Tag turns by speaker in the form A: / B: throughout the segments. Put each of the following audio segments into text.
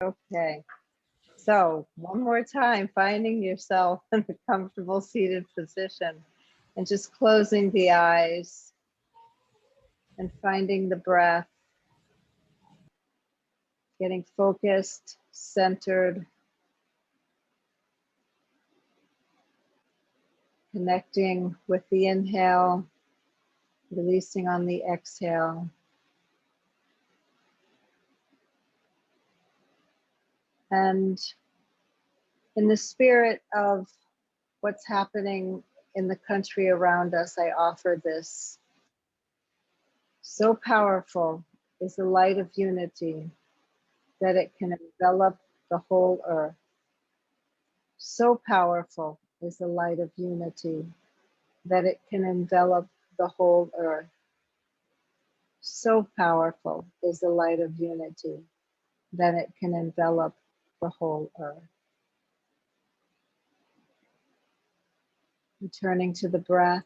A: Okay, so one more time, finding yourself in a comfortable seated position and just closing the eyes and finding the breath, getting focused, centered, connecting with the inhale, releasing on the exhale. And in the spirit of what's happening in the country around us, I offer this. So powerful is the light of unity that it can envelop the whole earth. So powerful is the light of unity that it can envelop the whole earth. So powerful is the light of unity that it can envelop the whole earth. Returning to the breath,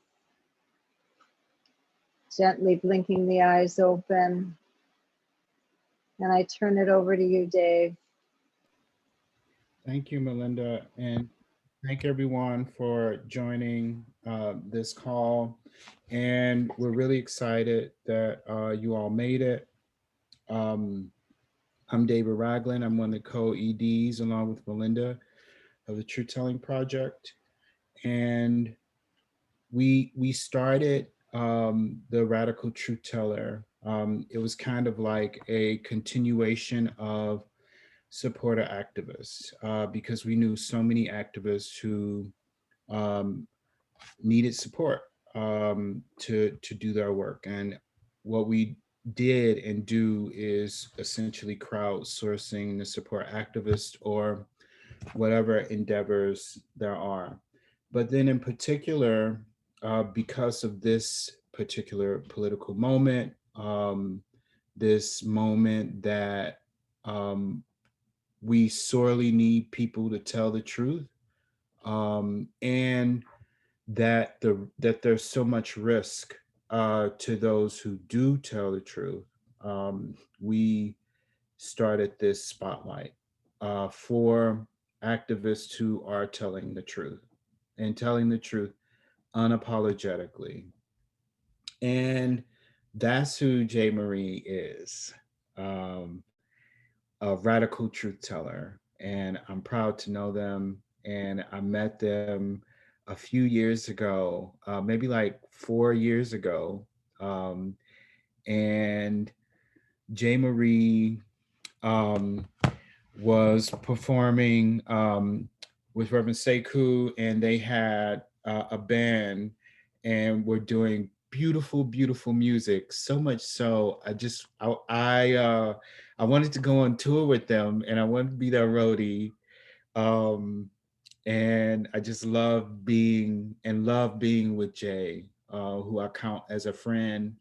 A: gently blinking the eyes open. And I turn it over to you, Dave.
B: Thank you, Melinda, and thank everyone for joining this call. And we're really excited that you all made it. Um, I'm David Ragland. I'm one of the co-EDs along with Melinda of the Truth Telling Project. And we started the Radical Truth Teller. It was kind of like a continuation of supporter activists because we knew so many activists who um, needed support to do their work. And what we did and do is essentially crowdsourcing the support activists or whatever endeavors there are. But then, in particular, because of this particular political moment, this moment that um, we sorely need people to tell the truth, and that there's so much risk to those who do tell the truth. We started this spotlight for activists who are telling the truth and telling the truth unapologetically. And that's who J. Marie is, um, a radical truth teller. And I'm proud to know them. And I met them a few years ago, maybe like 4 years ago. Um, and J. Marie um, was performing with Reverend Sekou, and they had a band and were doing beautiful, beautiful music. So much so, I wanted to go on tour with them, and I wanted to be their roadie. Um, and I just love being with Jay, who I count as a friend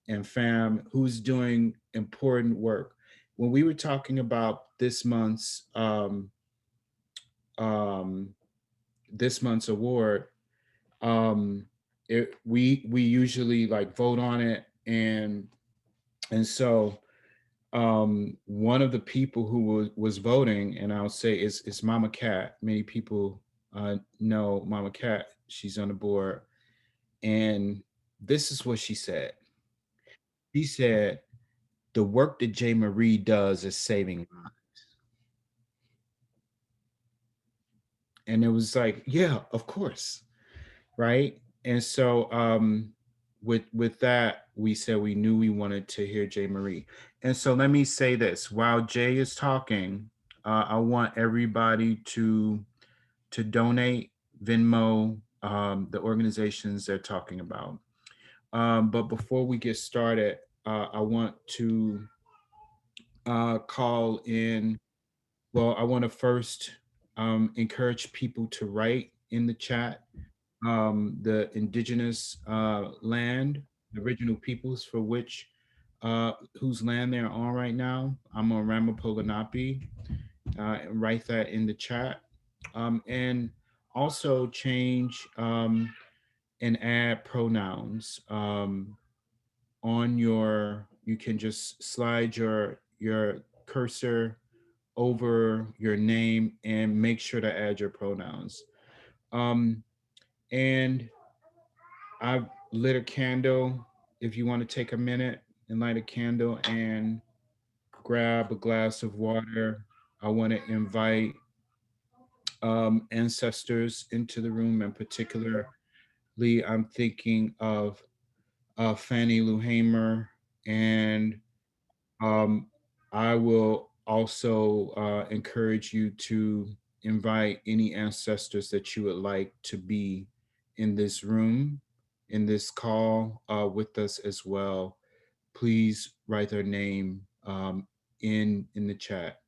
B: and fam, who's doing important work. When we were talking about um, this month's award, um, we usually like vote on it, and so one of the people who was voting, and I'll say is Mama Cat. Many people know Mama Cat. She's on the board, and this is what she said. She said, "The work that J. Marie does is saving lives," and it was like, yeah, of course, right? And so with that, we said we knew we wanted to hear Jay Marie. And so let me say this: while Jay is talking, I want everybody to donate, Venmo, the organizations they're talking about. But before we get started, I want to call in. Well, I want to first encourage people to write in the chat the indigenous land, the original peoples for which whose land they're on right now. I'm on Ramapo Lenape. And write that in the chat, and also change and add pronouns on your. You can just slide your cursor over your name and make sure to add your pronouns. And I've lit a candle. If you want to take a minute and light a candle and grab a glass of water, I want to invite ancestors into the room. In particularly, I'm thinking of Fannie Lou Hamer, and um, I will also encourage you to invite any ancestors that you would like to be in this room, in this call with us as well. Please write their name in the chat.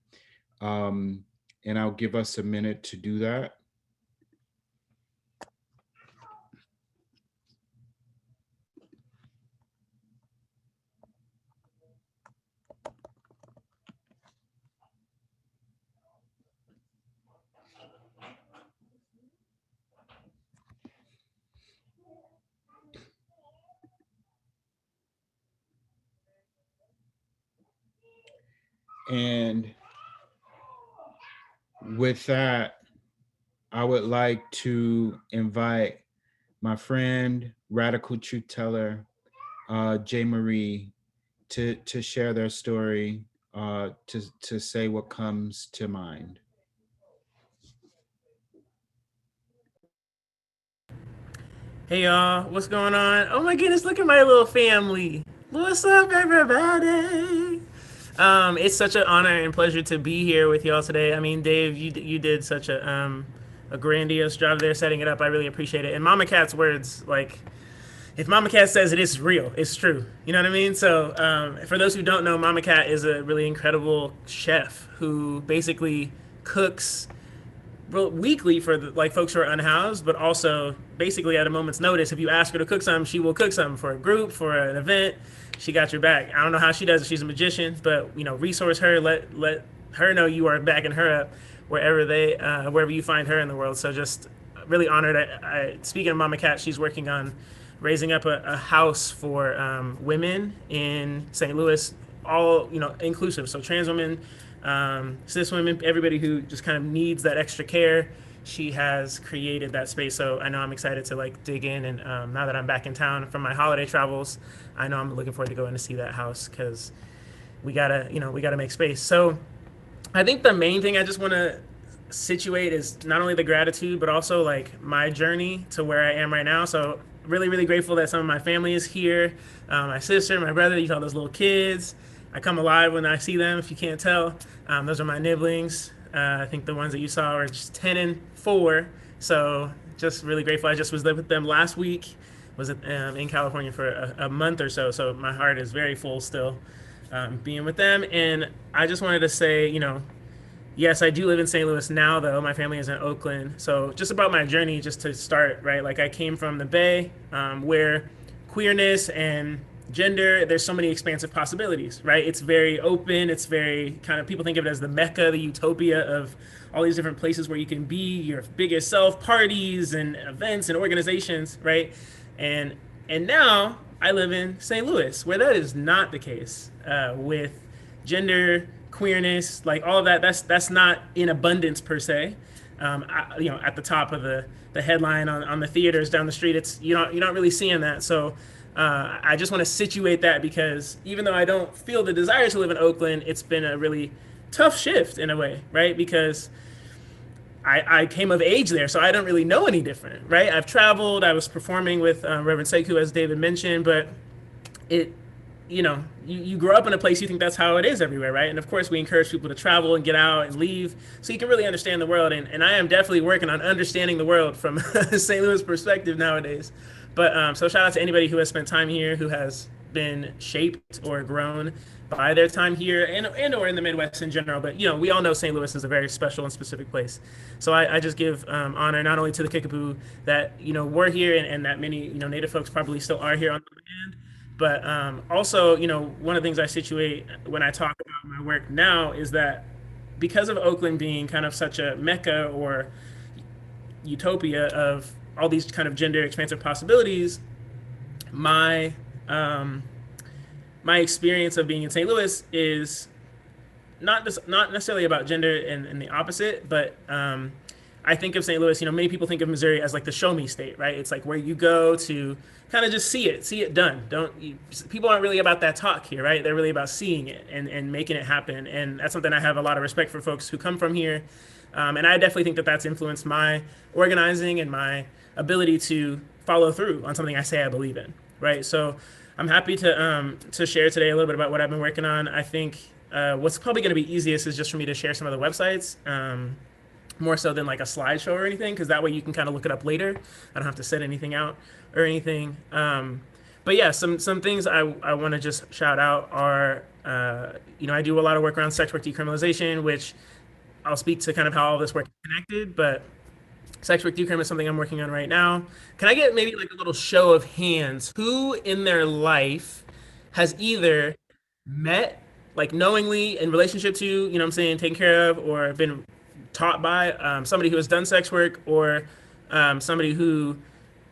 B: And I'll give us a minute to do that. And with that, I would like to invite my friend, radical truth teller, J. Marie, to share their story, to say what comes to mind.
C: Hey y'all, what's going on? Oh my goodness, look at my little family. What's up, everybody? It's such an honor and pleasure to be here with y'all today. I mean, Dave, you did such a grandiose job there setting it up. I really appreciate it. And Mama Cat's words, like, if Mama Cat says it, it's real. It's true. You know what I mean? So, for those who don't know, Mama Cat is a really incredible chef who basically cooks weekly for like folks who are unhoused, but also basically at a moment's notice, if you ask her to cook something, she will cook something for a group, for an event. She got your back. I don't know how she does it. She's a magician, but resource her. Let her know you are backing her up wherever you find her in the world. So just really honored. Speaking of Mama Cat, she's working on raising up a house for women in St. Louis, all inclusive. So trans women, cis women, everybody who just kind of needs that extra care. She has created that space. So I know I'm excited to like dig in. And now that I'm back in town from my holiday travels, I know I'm looking forward to going to see that house because we gotta make space. So I think the main thing I just want to situate is not only the gratitude, but also like my journey to where I am right now. So really, really grateful that some of my family is here. My sister, my brother, you saw those little kids. I come alive when I see them, if you can't tell. Those are my nibblings. I think the ones that you saw are just 10 and 4. So just really grateful. I just was with them last week, was in California for a month or so. So my heart is very full still being with them. And I just wanted to say, yes, I do live in St. Louis now, though. My family is in Oakland. So just about my journey, just to start, right? Like I came from the Bay, where queerness and gender, there's so many expansive possibilities, right? It's very open. It's very kind of, people think of it as the Mecca, the utopia of all these different places where you can be your biggest self, parties and events and organizations, right? And now I live in St. Louis, where that is not the case with gender, queerness, like all of that. That's not in abundance per se. At the top of the headline on the theaters down the street, it's you're not really seeing that. So I just want to situate that because even though I don't feel the desire to live in Oakland, it's been a really tough shift in a way, right? Because I came of age there, so I don't really know any different, right? I've traveled, I was performing with Reverend Sekou, as David mentioned, but you grow up in a place, you think that's how it is everywhere, right? And of course, we encourage people to travel and get out and leave so you can really understand the world. And I am definitely working on understanding the world from a St. Louis perspective nowadays. But so shout out to anybody who has spent time here, who has been shaped or grown by their time here and or in the Midwest in general. But we all know St. Louis is a very special and specific place. So I just give honor not only to the Kickapoo that were here and that many Native folks probably still are here on the land, but also one of the things I situate when I talk about my work now is that because of Oakland being kind of such a mecca or utopia of all these kind of gender expansive possibilities, my experience of being in St. Louis is not necessarily about gender and the opposite, but I think of St. Louis, many people think of Missouri as like the show me state, right? It's like where you go to kind of just see it done. People aren't really about that talk here, right? They're really about seeing it and making it happen. And that's something I have a lot of respect for folks who come from here. And I definitely think that that's influenced my organizing and my ability to follow through on something I say I believe in, right? So I'm happy to share today a little bit about what I've been working on. I think what's probably going to be easiest is just for me to share some of the websites, more so than like a slideshow or anything, because that way you can kind of look it up later. I don't have to set anything out or anything. But yeah, some things I want to just shout out are, I do a lot of work around sex work decriminalization, which I'll speak to kind of how all this work is connected, but sex work decrim is something I'm working on right now. Can I get maybe like a little show of hands? Who in their life has either met, like knowingly in relationship to, what I'm saying, taken care of, or been taught by somebody who has done sex work, or somebody who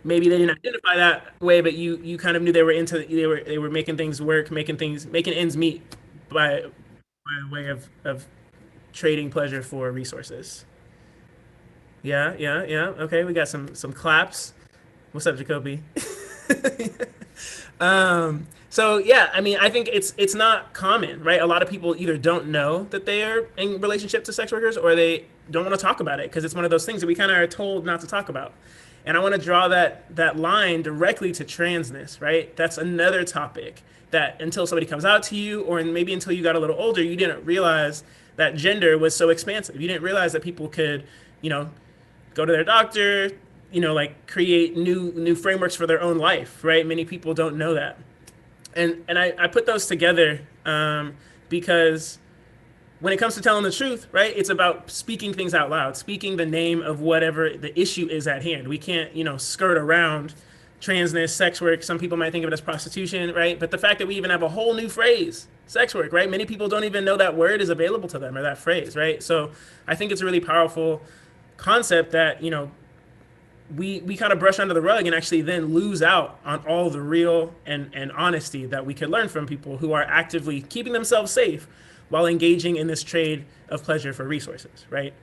C: maybe they didn't identify that way, but you kind of knew they were making things work, making ends meet by way of trading pleasure for resources. Yeah. Okay, we got some claps. What's up, Jacoby? So yeah, I mean, I think it's not common, right? A lot of people either don't know that they are in relationship to sex workers, or they don't want to talk about it because it's one of those things that we kind of are told not to talk about. And I want to draw that line directly to transness, right? That's another topic that until somebody comes out to you, or maybe until you got a little older, you didn't realize that gender was so expansive. You didn't realize that people could, go to their doctor, like create new frameworks for their own life, right? Many people don't know that. And I put those together because when it comes to telling the truth, right, it's about speaking things out loud, speaking the name of whatever the issue is at hand. We can't, skirt around transness, sex work. Some people might think of it as prostitution, right? But the fact that we even have a whole new phrase, sex work, right? Many people don't even know that word is available to them, or that phrase, right? So I think it's a really powerful concept that, we kind of brush under the rug and actually then lose out on all the real and honesty that we could learn from people who are actively keeping themselves safe while engaging in this trade of pleasure for resources, right?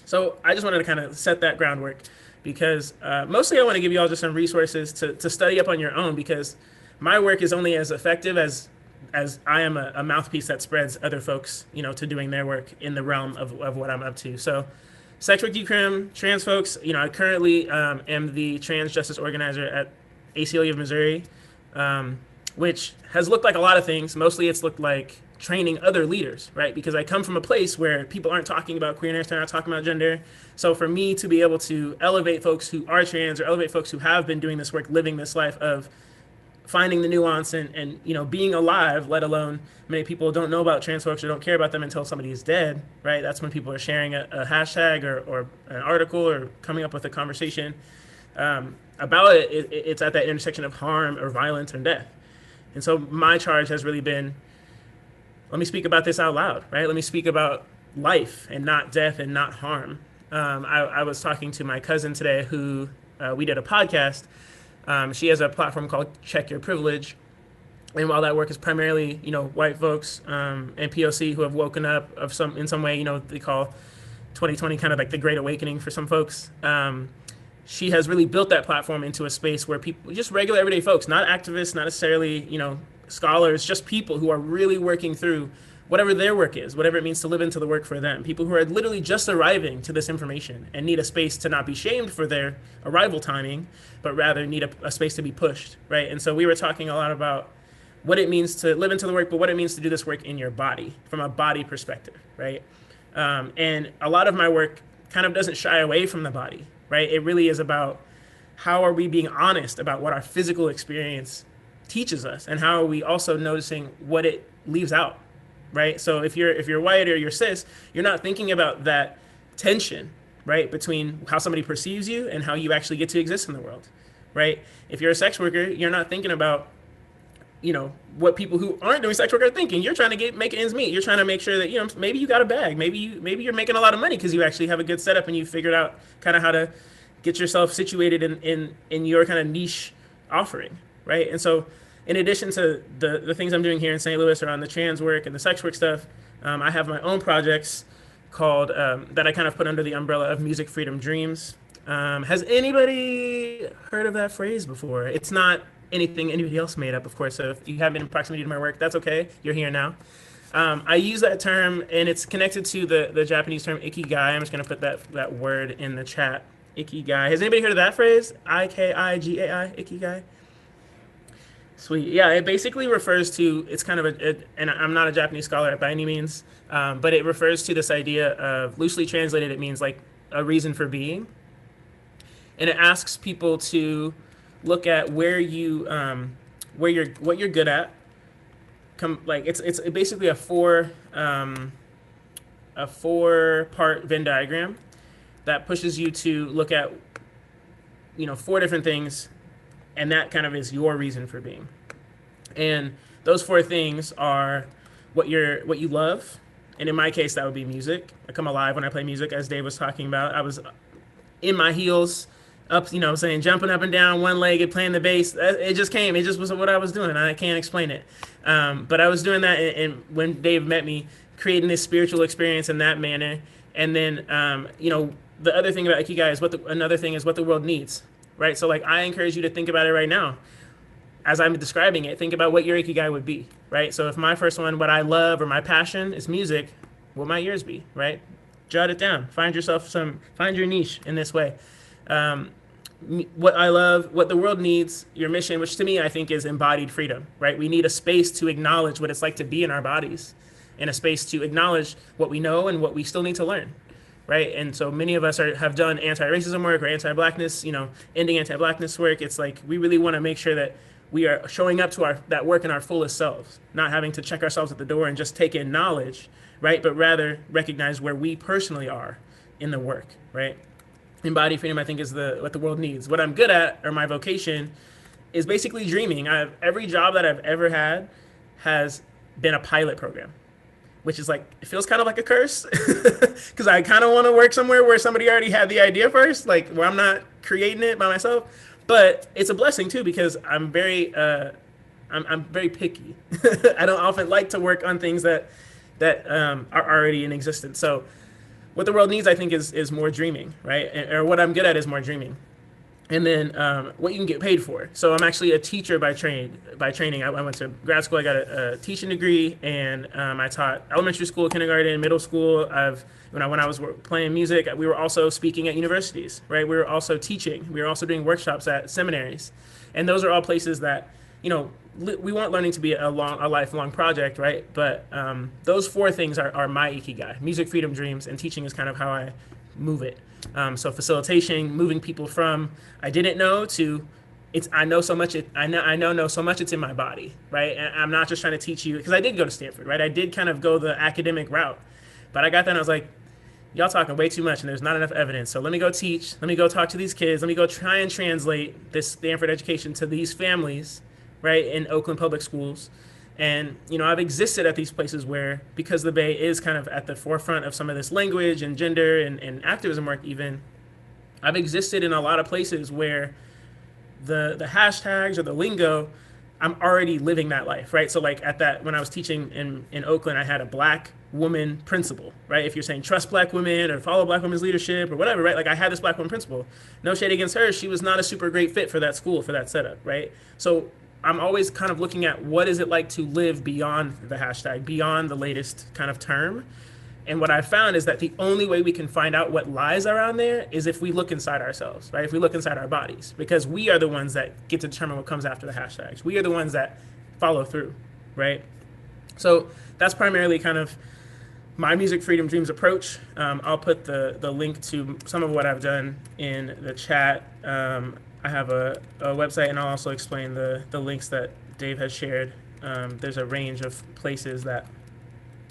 C: So I just wanted to kind of set that groundwork because mostly I want to give you all just some resources to study up on your own, because my work is only as effective as I am a mouthpiece that spreads other folks, to doing their work in the realm of what I'm up to. So sex work decrim, trans folks, I currently am the trans justice organizer at ACLU of Missouri, which has looked like a lot of things. Mostly it's looked like training other leaders, right? Because I come from a place where people aren't talking about queerness, they're not talking about gender. So for me to be able to elevate folks who are trans, or elevate folks who have been doing this work, living this life of finding the nuance and being alive, let alone many people don't know about trans folks or don't care about them until somebody is dead, right? That's when people are sharing a hashtag or an article or coming up with a conversation about it. It's at that intersection of harm or violence or death. And so my charge has really been, let me speak about this out loud, right? Let me speak about life and not death and not harm. I was talking to my cousin today who we did a podcast. She has a platform called Check Your Privilege. And while that work is primarily, white folks and POC who have woken up in some way, they call 2020 kind of like the Great Awakening for some folks. She has really built that platform into a space where people, just regular everyday folks, not activists, not necessarily, scholars, just people who are really working through whatever their work is, whatever it means to live into the work for them. People who are literally just arriving to this information and need a space to not be shamed for their arrival timing, but rather need a space to be pushed, right? And so we were talking a lot about what it means to live into the work, but what it means to do this work in your body, from a body perspective, right? And a lot of my work kind of doesn't shy away from the body, right? It really is about how are we being honest about what our physical experience teaches us, and how are we also noticing what it leaves out, right? So if you're white or you're cis, you're not thinking about that tension, right, between how somebody perceives you and how you actually get to exist in the world, right? If you're a sex worker, you're not thinking about, what people who aren't doing sex work are thinking. You're trying to make ends meet. You're trying to make sure that, maybe you got a bag, maybe you're making a lot of money because you actually have a good setup and you figured out kind of how to get yourself situated in your kind of niche offering, right? And so in addition to the things I'm doing here in St. Louis around the trans work and the sex work stuff, I have my own projects called that I kind of put under the umbrella of Music Freedom Dreams. Has anybody heard of that phrase before? It's not anything anybody else made up, of course. So if you haven't been in proximity to my work, that's okay. You're here now. I use that term, and it's connected to the Japanese term ikigai. I'm just going to put that word in the chat. Ikigai. Has anybody heard of that phrase? Ikigai, ikigai. Sweet. Yeah, it basically refers to, it's kind of and I'm not a Japanese scholar by any means, but it refers to this idea of, loosely translated, it means like a reason for being. And it asks people to look at where what you're good at. Like it's basically a four-part Venn diagram that pushes you to look at, four different things, and that kind of is your reason for being. And those four things are what you love, and in my case that would be music. I come alive when I play music, as Dave was talking about. I was in my heels, up, jumping up and down, one-legged, playing the bass. It just came. It just was what I was doing. I can't explain it. But I was doing that, and when Dave met me, creating this spiritual experience in that manner. And then, the other thing about Ikigai is another thing is what the world needs, right? So like, I encourage you to think about it right now. As I'm describing it, think about what your Ikigai would be, right? So if my first one, what I love or my passion is music, what might yours be, right? Jot it down. Find your niche in this way. What I love, what the world needs, your mission, which to me I think is embodied freedom, right? We need a space to acknowledge what it's like to be in our bodies, and a space to acknowledge what we know and what we still need to learn, right? And so many of us have done anti-racism work or anti-blackness, ending anti-blackness work. It's like we really want to make sure that we are showing up to that work in our fullest selves, not having to check ourselves at the door and just take in knowledge, right? But rather recognize where we personally are in the work, right? Embodied freedom, I think, is what the world needs. What I'm good at, or my vocation, is basically dreaming. Every job that I've ever had has been a pilot program, which is like, it feels kind of like a curse, because I kind of want to work somewhere where somebody already had the idea first, like where I'm not creating it by myself. But it's a blessing too, because I'm very picky. I don't often like to work on things that are already in existence. So what the world needs, I think, is more dreaming, right? Or what I'm good at is more dreaming. And then what you can get paid for. So I'm actually a teacher by training. I went to grad school. I got a teaching degree, and I taught elementary school, kindergarten, middle school. When I was playing music, we were also speaking at universities, right? We were also teaching. We were also doing workshops at seminaries, and those are all places that, we want learning to be a lifelong project, right? But those four things are my Ikigai: music, freedom, dreams, and teaching is kind of how I move it. So facilitation, moving people from I didn't know to I know so much it's in my body, right? And I'm not just trying to teach you, because I did go to Stanford, right? I did kind of go the academic route, but I got there and I was like, y'all talking way too much and there's not enough evidence. So let me go teach, let me go talk to these kids, let me go try and translate this Stanford education to these families, right, in Oakland public schools. And, I've existed at these places where, because the Bay is kind of at the forefront of some of this language and gender and activism work even, I've existed in a lot of places where the hashtags or the lingo, I'm already living that life, right? So like when I was teaching in Oakland, I had a Black woman principal, right? If you're saying trust Black women or follow Black women's leadership or whatever, right? Like I had this Black woman principal. No shade against her. She was not a super great fit for that school, for that setup, right? So I'm always kind of looking at what is it like to live beyond the hashtag, beyond the latest kind of term. And what I found is that the only way we can find out what lies around there is if we look inside ourselves, right? If we look inside our bodies, because we are the ones that get to determine what comes after the hashtags. We are the ones that follow through, right? So that's primarily kind of my music freedom dreams approach. I'll put the link to some of what I've done in the chat. I have a website, and I'll also explain the links that Dave has shared. There's a range of places that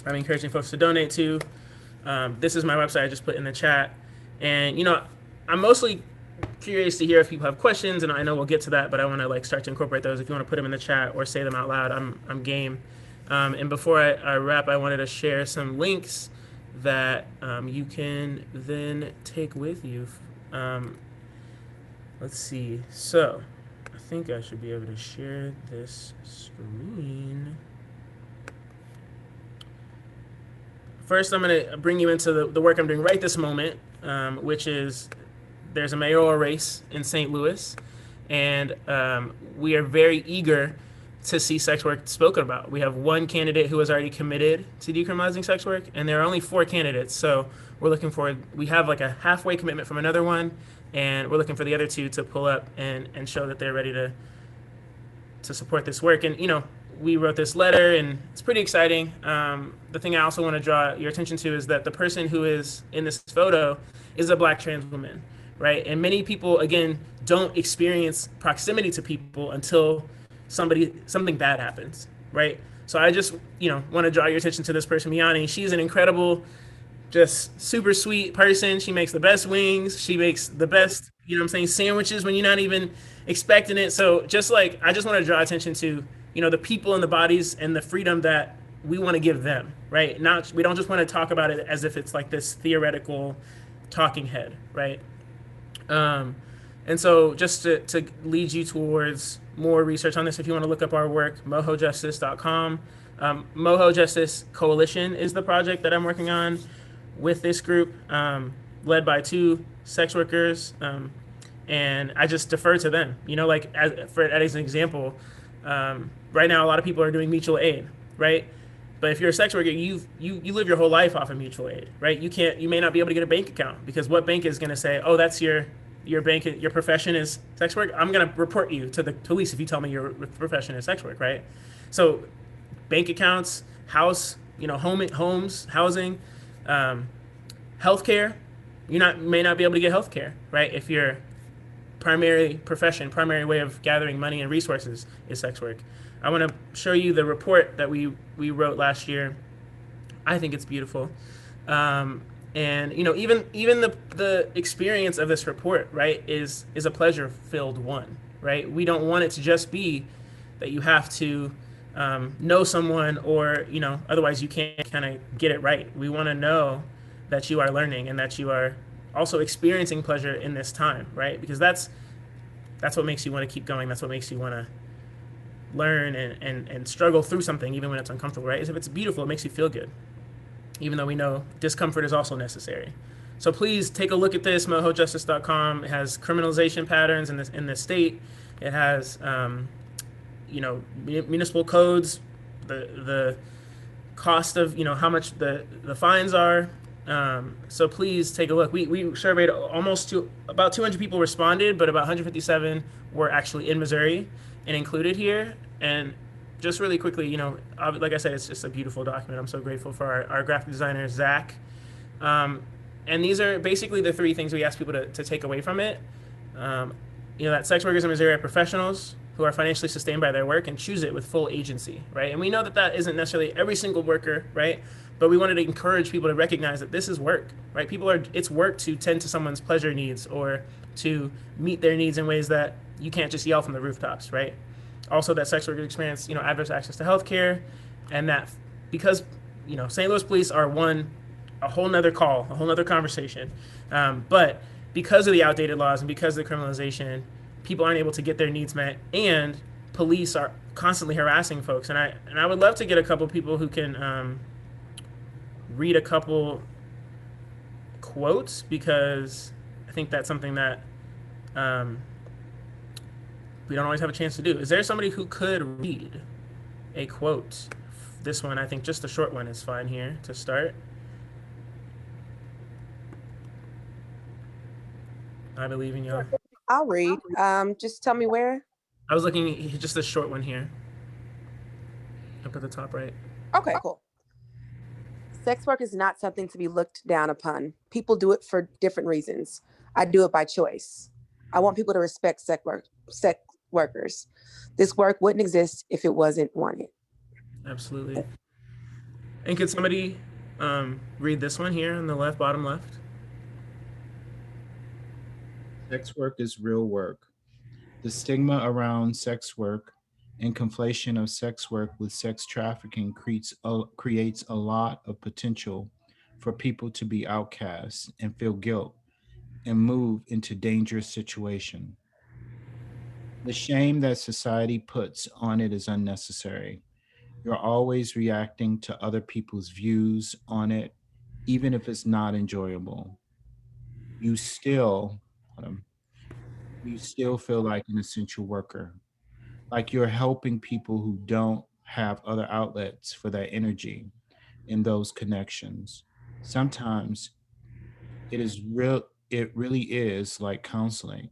C: I'm encouraging folks to donate to. This is my website I just put in the chat. And, I'm mostly curious to hear if people have questions, and I know we'll get to that, but I want to start to incorporate those. If you want to put them in the chat or say them out loud, I'm game. And before I wrap, I wanted to share some links that you can then take with you. Let's see. So I think I should be able to share this screen. first I'm going to bring you into the work I'm doing right this moment, which is there's a mayoral race in St. Louis, and we are very eager to see sex work spoken about. We have one candidate who has already committed to decriminalizing sex work, and there are only 4 candidates. So we have like a halfway commitment from another one, and we're looking for the other 2 to pull up and show that they're ready to support this work. And, we wrote this letter, and it's pretty exciting. The thing I also want to draw your attention to is that the person who is in this photo is a Black trans woman, right? And many people, again, don't experience proximity to people until something bad happens, right? So I just, want to draw your attention to this person, Miani. She's an incredible, just super sweet person. She makes the best wings. She makes the best, sandwiches when you're not even expecting it. So I just want to draw attention to, the people and the bodies and the freedom that we want to give them, right? We don't just want to talk about it as if it's like this theoretical talking head, right? And so just to lead you towards more research on this, if you want to look up our work, mohojustice.com. Moho Justice Coalition is the project that I'm working on with this group, led by 2 sex workers. And I just defer to them, as an example, right now, a lot of people are doing mutual aid, right? But if you're a sex worker, you live your whole life off of mutual aid, right? You may not be able to get a bank account because what bank is going to say, oh, that's your bank, your profession is sex work. I'm going to report you to the police if you tell me your profession is sex work, right? So bank accounts, homes, housing, healthcare, may not be able to get healthcare, right? If your primary way of gathering money and resources is sex work. I want to show you the report that we wrote last year. I think it's beautiful. And even the experience of this report, right, is a pleasure-filled one, right? We don't want it to just be that you have to know someone or otherwise you can't kind of get it right. We want to know that you are learning and that you are also experiencing pleasure in this time, right? Because that's what makes you want to keep going. That's what makes you want to learn and struggle through something even when it's uncomfortable, right? If it's beautiful, it makes you feel good, even though we know discomfort is also necessary. So please take a look at this, mohojustice.com. It has criminalization patterns in the state. It has municipal codes, the cost of how much the fines are. So please take a look. We surveyed about 200 people responded, but about 157 were actually in Missouri and included here. And just really quickly, like I said, it's just a beautiful document. I'm so grateful for our graphic designer, Zach. And these are basically the 3 things we ask people to take away from it. That sex workers in Missouri are professionals who are financially sustained by their work and choose it with full agency, right? And we know that isn't necessarily every single worker, right? But we wanted to encourage people to recognize that this is work, right? It's work to tend to someone's pleasure needs or to meet their needs in ways that you can't just yell from the rooftops, right? Also, that sex workers experience, adverse access to healthcare, and that because, St. Louis police are a whole nother call, a whole nother conversation. But because of the outdated laws and because of the criminalization, people aren't able to get their needs met, and police are constantly harassing folks. And I would love to get a couple people who can read a couple quotes, because I think that's something that we don't always have a chance to do. Is there somebody who could read a quote? This one, I think just a short one is fine here to start. I believe in you.
D: I'll read. Just tell me where.
C: I was looking just a short one here. Up at the top right.
D: Okay, cool. Sex work is not something to be looked down upon. People do it for different reasons. I do it by choice. I want people to respect sex workers. This work wouldn't exist if it wasn't wanted.
C: Absolutely. And could somebody read this one here on the left, bottom left?
B: Sex work is real work. The stigma around sex work and conflation of sex work with sex trafficking creates a lot of potential for people to be outcasts and feel guilt and move into dangerous situation. The shame that society puts on it is unnecessary. You're always reacting to other people's views on it even if it's not enjoyable, you still feel like an essential worker, like you're helping people who don't have other outlets for that energy in those connections. Sometimes it really is like counseling,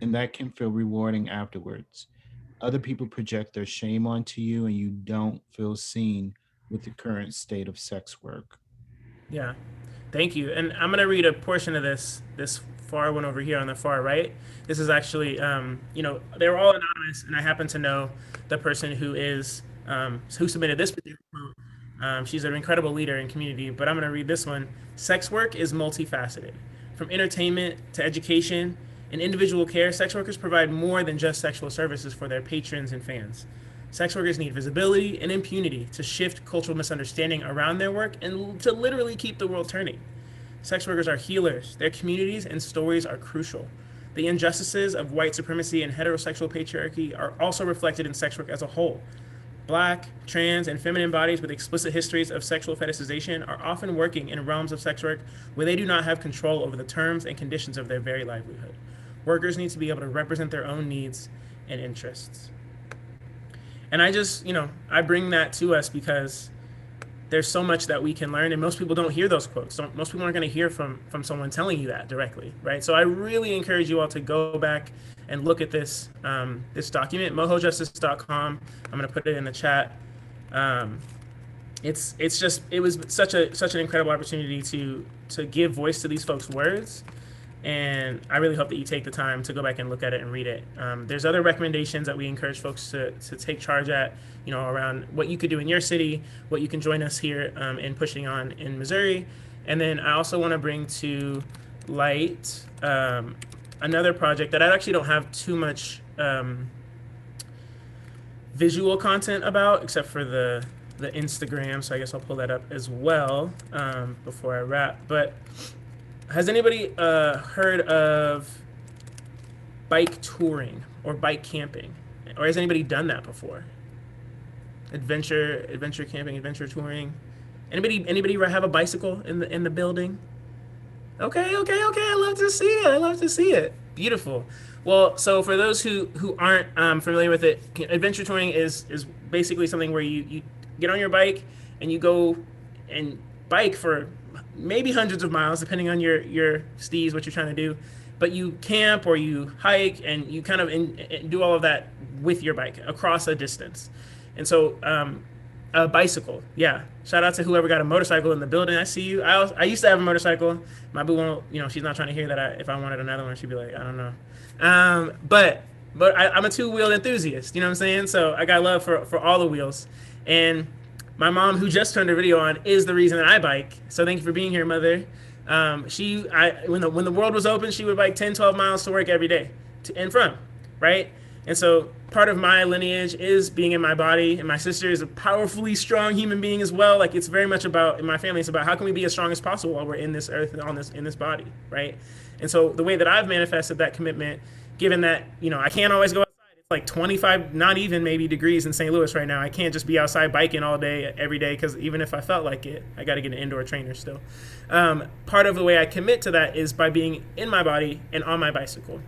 B: and that can feel rewarding afterwards. Other people project their shame onto you, and you don't feel seen with the current state of sex work.
C: Yeah. Thank you. And I'm going to read a portion of this far one over here on the far right. This is actually, they were all anonymous, and I happen to know the person who submitted this particular quote. She's an incredible leader in community, but I'm going to read this one. Sex work is multifaceted. From entertainment to education and individual care, sex workers provide more than just sexual services for their patrons and fans. Sex workers need visibility and impunity to shift cultural misunderstanding around their work and to literally keep the world turning. Sex workers are healers. Their communities and stories are crucial. The injustices of white supremacy and heterosexual patriarchy are also reflected in sex work as a whole. Black, trans, and feminine bodies with explicit histories of sexual fetishization are often working in realms of sex work where they do not have control over the terms and conditions of their very livelihood. Workers need to be able to represent their own needs and interests. And I bring that to us because there's so much that we can learn, and most people don't hear those quotes. Most people aren't going to hear from someone telling you that directly, right? So I really encourage you all to go back and look at this this document, mohojustice.com. I'm going to put it in the chat. It was such an incredible opportunity to give voice to these folks' words. And I really hope that you take the time to go back and look at it and read it. There's other recommendations that we encourage folks to take charge at, around what you could do in your city, what you can join us here in pushing on in Missouri. And then I also want to bring to light another project that I actually don't have too much visual content about, except for the Instagram. So I guess I'll pull that up as well before I wrap. But has anybody heard of bike touring or bike camping? Or has anybody done that before? Adventure camping, adventure touring. Anybody have a bicycle in the building? Okay. I love to see it. Beautiful. Well, so for those who aren't familiar with it, adventure touring is basically something where you get on your bike and you go and bike for maybe hundreds of miles, depending on your steez, what you're trying to do. But you camp or you hike and you kind of do all of that with your bike across a distance. And so a bicycle, yeah. Shout out to whoever got a motorcycle in the building. I see you. I used to have a motorcycle. My boo won't, she's not trying to hear that if I wanted another one, she'd be like, I don't know. But I'm a two-wheel enthusiast, you know what I'm saying? So I got love for all the wheels. And my mom, who just turned her video on, is the reason that I bike. So thank you for being here, Mother. When the world was open, she would bike 10, 12 miles to work every day to and from, right? And so part of my lineage is being in my body, and my sister is a powerfully strong human being as well. Like, it's very much about, in my family, it's about how can we be as strong as possible while we're in this earth and in this body, right? And so the way that I've manifested that commitment, given that, I can't always go outside. It's like 25, not even maybe degrees in St. Louis right now. I can't just be outside biking all day, every day, because even if I felt like it, I got to get an indoor trainer still. Part of the way I commit to that is by being in my body and on my bicycle.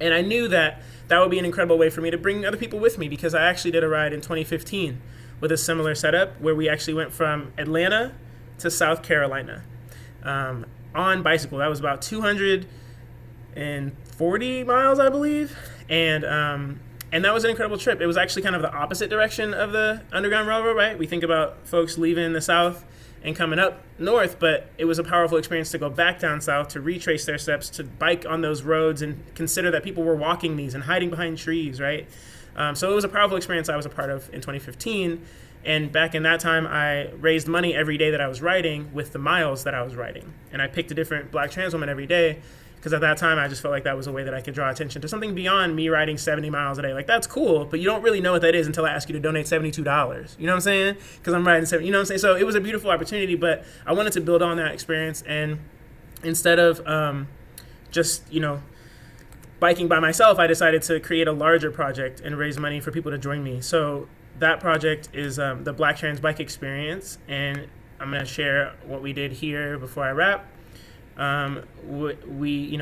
C: And I knew that would be an incredible way for me to bring other people with me, because I actually did a ride in 2015 with a similar setup where we actually went from Atlanta to South Carolina on bicycle. That was about 240 miles, I believe. And that was an incredible trip. It was actually kind of the opposite direction of the Underground Railroad, right? We think about folks leaving the South and coming up north, but it was a powerful experience to go back down south, to retrace their steps, to bike on those roads and consider that people were walking these and hiding behind trees, right? So it was a powerful experience I was a part of in 2015. And back in that time, I raised money every day that I was riding with the miles that I was riding. And I picked a different Black trans woman every day, because at that time, I just felt like that was a way that I could draw attention to something beyond me riding 70 miles a day. Like, that's cool, but you don't really know what that is until I ask you to donate $72. You know what I'm saying? Because I'm riding 70, you know what I'm saying? So it was a beautiful opportunity, but I wanted to build on that experience. And instead of just, biking by myself, I decided to create a larger project and raise money for people to join me. So that project is the Black Trans Bike Experience. And I'm gonna share what we did here before I wrap. We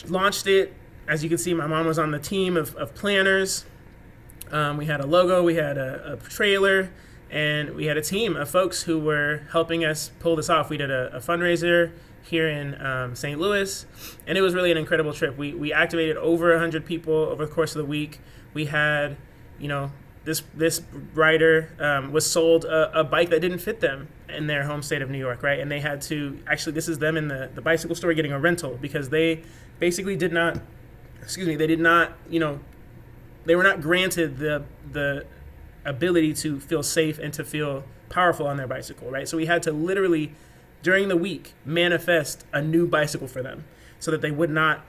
C: launched it. As you can see, my mom was on the team of planners. We had a logo, we had a trailer, and we had a team of folks who were helping us pull this off. We did a fundraiser here in St. Louis, and it was really an incredible trip. We activated over 100 people over the course of the week. We had, this writer was sold a bike that didn't fit them in their home state of New York, right? And they had to, actually, this is them in the bicycle store getting a rental because they basically they were not granted the ability to feel safe and to feel powerful on their bicycle, right? So we had to literally, during the week, manifest a new bicycle for them so that they would not,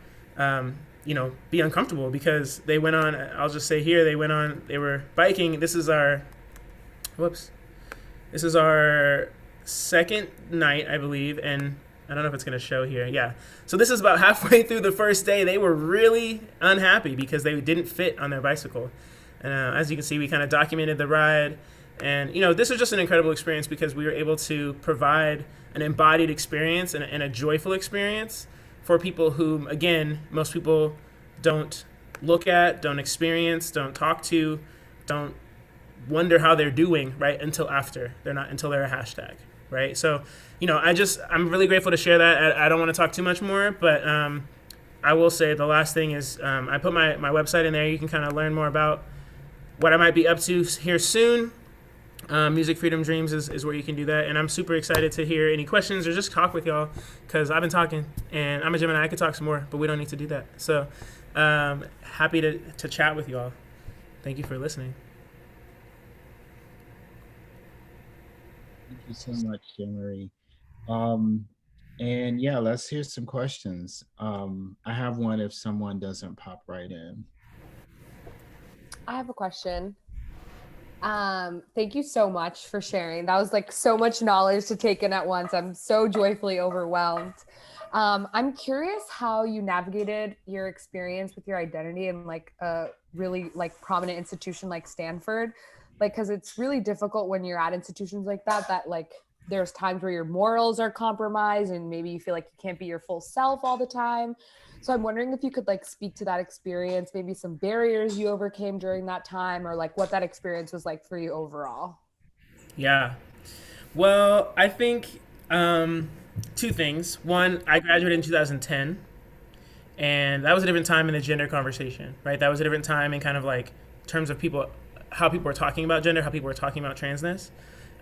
C: be uncomfortable because they went on, I'll just say here, they were biking. This is our second night, I believe, and I don't know if it's going to show here. Yeah. So this is about halfway through the first day. They were really unhappy because they didn't fit on their bicycle. And as you can see, we kind of documented the ride. And, this was just an incredible experience because we were able to provide an embodied experience and a joyful experience for people whom, again, most people don't look at, don't experience, don't talk to, don't wonder how they're doing, right, until they're a hashtag, right? So, I'm really grateful to share that. I don't want to talk too much more, but I will say the last thing is I put my website in there. You can kind of learn more about what I might be up to here soon. Music Freedom Dreams is where you can do that. And I'm super excited to hear any questions or just talk with y'all because I've been talking and I'm a Gemini. I could talk some more, but we don't need to do that. So happy to chat with y'all. Thank you for listening.
B: Thank you so much, Jean-Marie. And yeah, let's hear some questions. I have one if someone doesn't pop right in.
E: I have a question. Thank you so much for sharing. That was like so much knowledge to take in at once. I'm so joyfully overwhelmed. I'm curious how you navigated your experience with your identity in like a really like prominent institution like Stanford, like, cause it's really difficult when you're at institutions like that like there's times where your morals are compromised and maybe you feel like you can't be your full self all the time. So I'm wondering if you could like speak to that experience, maybe some barriers you overcame during that time or like what that experience was like for you overall.
C: Yeah. Well, I think two things. One, I graduated in 2010 and that was a different time in the gender conversation, right? That was a different time in kind of like terms of how people were talking about gender, how people were talking about transness.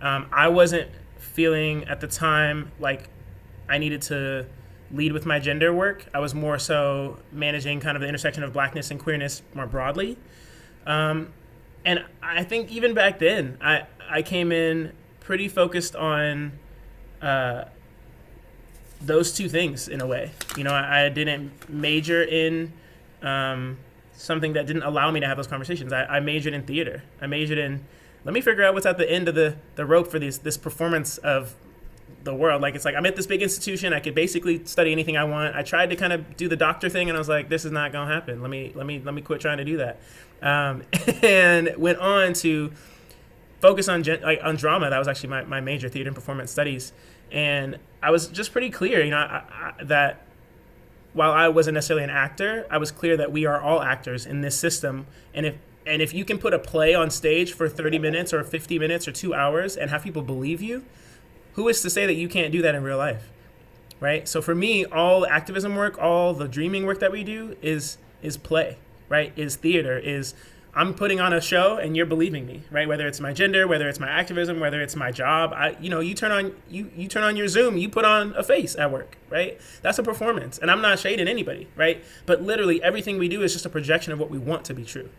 C: I wasn't feeling at the time like I needed to lead with my gender work. I was more so managing kind of the intersection of Blackness and queerness more broadly. And I think even back then, I came in pretty focused on those two things in a way. I didn't major in something that didn't allow me to have those conversations. I majored in theater. I majored in, let me figure out what's at the end of the rope for this performance of the world. Like, it's like I'm at this big institution. I could basically study anything I want. I tried to kind of do the doctor thing, and I was like, this is not gonna happen. Let me quit trying to do that. And went on to focus on drama. That was actually my major, theater and performance studies. And I was just pretty clear, that while I wasn't necessarily an actor, I was clear that we are all actors in this system. And if you can put a play on stage for 30 minutes or 50 minutes or 2 hours and have people believe you, who is to say that you can't do that in real life, right? So for me, all activism work, all the dreaming work that we do is play, right? Is theater, is I'm putting on a show and you're believing me, right? Whether it's my gender, whether it's my activism, whether it's my job, you turn on your Zoom, you put on a face at work, right? That's a performance, and I'm not shading anybody, right? But literally everything we do is just a projection of what we want to be true.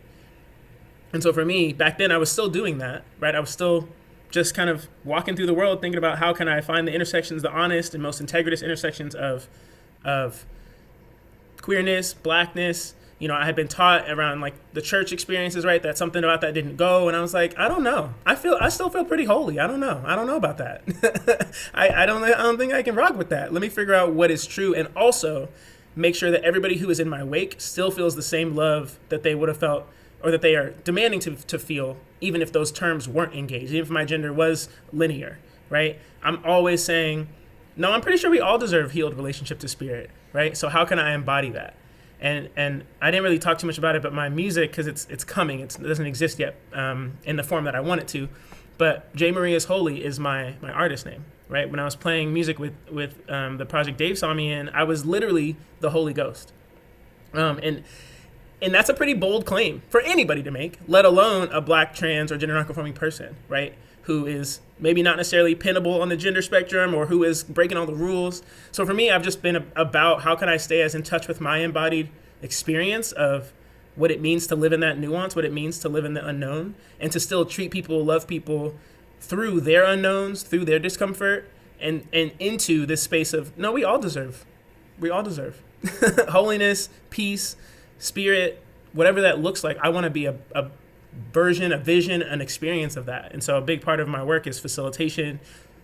C: And so for me, back then I was still doing that, right? I was still just kind of walking through the world thinking about how can I find the intersections, the honest and most integritous intersections of queerness, Blackness. I had been taught around like the church experiences, right? That something about that didn't go. And I was like, I don't know. I still feel pretty holy. I don't know about that. I don't think I can rock with that. Let me figure out what is true. And also make sure that everybody who is in my wake still feels the same love that they would have felt or that they are demanding to feel, even if those terms weren't engaged, even if my gender was linear, right? I'm always saying, no, I'm pretty sure we all deserve healed relationship to spirit, right? So how can I embody that? And I didn't really talk too much about it, but my music, because it's coming, it doesn't exist yet in the form that I want it to. But J. Marie is Holy is my artist name, right? When I was playing music with the project Dave saw me in, I was literally the Holy Ghost. And that's a pretty bold claim for anybody to make, let alone a Black, trans, or gender nonconforming person, right? Who is maybe not necessarily pinnable on the gender spectrum, or who is breaking all the rules. So for me, I've just been about how can I stay as in touch with my embodied experience of what it means to live in that nuance, what it means to live in the unknown, and to still treat people, love people through their unknowns, through their discomfort, and into this space of, no, we all deserve holiness, peace, spirit, whatever that looks like. I want to be a version, a vision, an experience of that. And so a big part of my work is facilitation,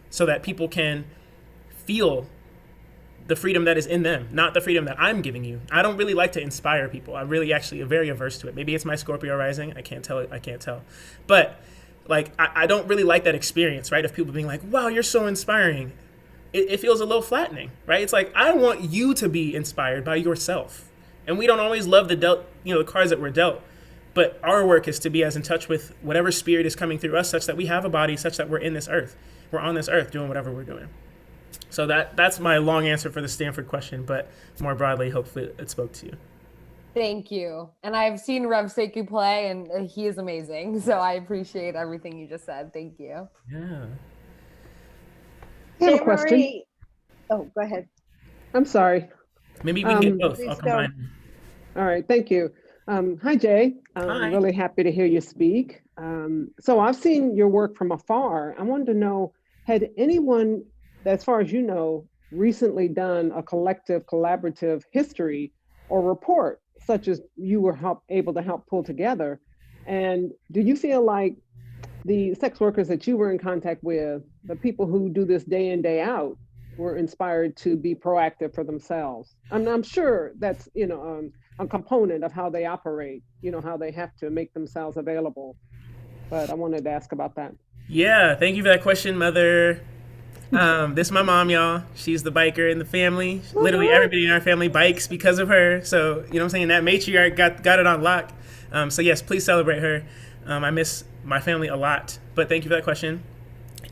C: so that people can feel the freedom that is in them, not the freedom that I'm giving you. I don't really like to inspire people. I'm really actually very averse to it. Maybe it's my Scorpio rising. I can't tell. But like, I don't really like that experience, right? Of people being like, wow, you're so inspiring. It feels a little flattening, right? It's like, I want you to be inspired by yourself. And we don't always love the cards that we're dealt. But our work is to be as in touch with whatever spirit is coming through us, such that we have a body, such that we're in this earth. We're on this earth doing whatever we're doing. So that's my long answer for the Stanford question, but more broadly, hopefully it spoke to you.
E: Thank you. And I've seen Rev Sekou play, and he is amazing. So I appreciate everything you just said. Thank you.
C: Yeah.
F: I have a question.
A: Marie. Oh, go ahead.
F: I'm sorry.
C: Maybe we can get both.
A: Please
C: I'll
A: go.
C: combine.
F: All right, thank you. Hi, Jay.
C: Hi.
F: I'm really happy to hear you speak. So I've seen your work from afar. I wanted to know, had anyone, as far as you know, recently done a collective, collaborative history or report, such as you were able to help pull together? And do you feel like the sex workers that you were in contact with, the people who do this day in, day out, were inspired to be proactive for themselves? I'm sure that's, a component of how they operate, how they have to make themselves available. But I wanted to ask about that.
C: Yeah, thank you for that question, Mother. This is my mom, y'all. She's the biker in the family. Literally everybody in our family bikes because of her. So, you know what I'm saying? That matriarch got it on lock. So yes, please celebrate her. I miss my family a lot, but thank you for that question.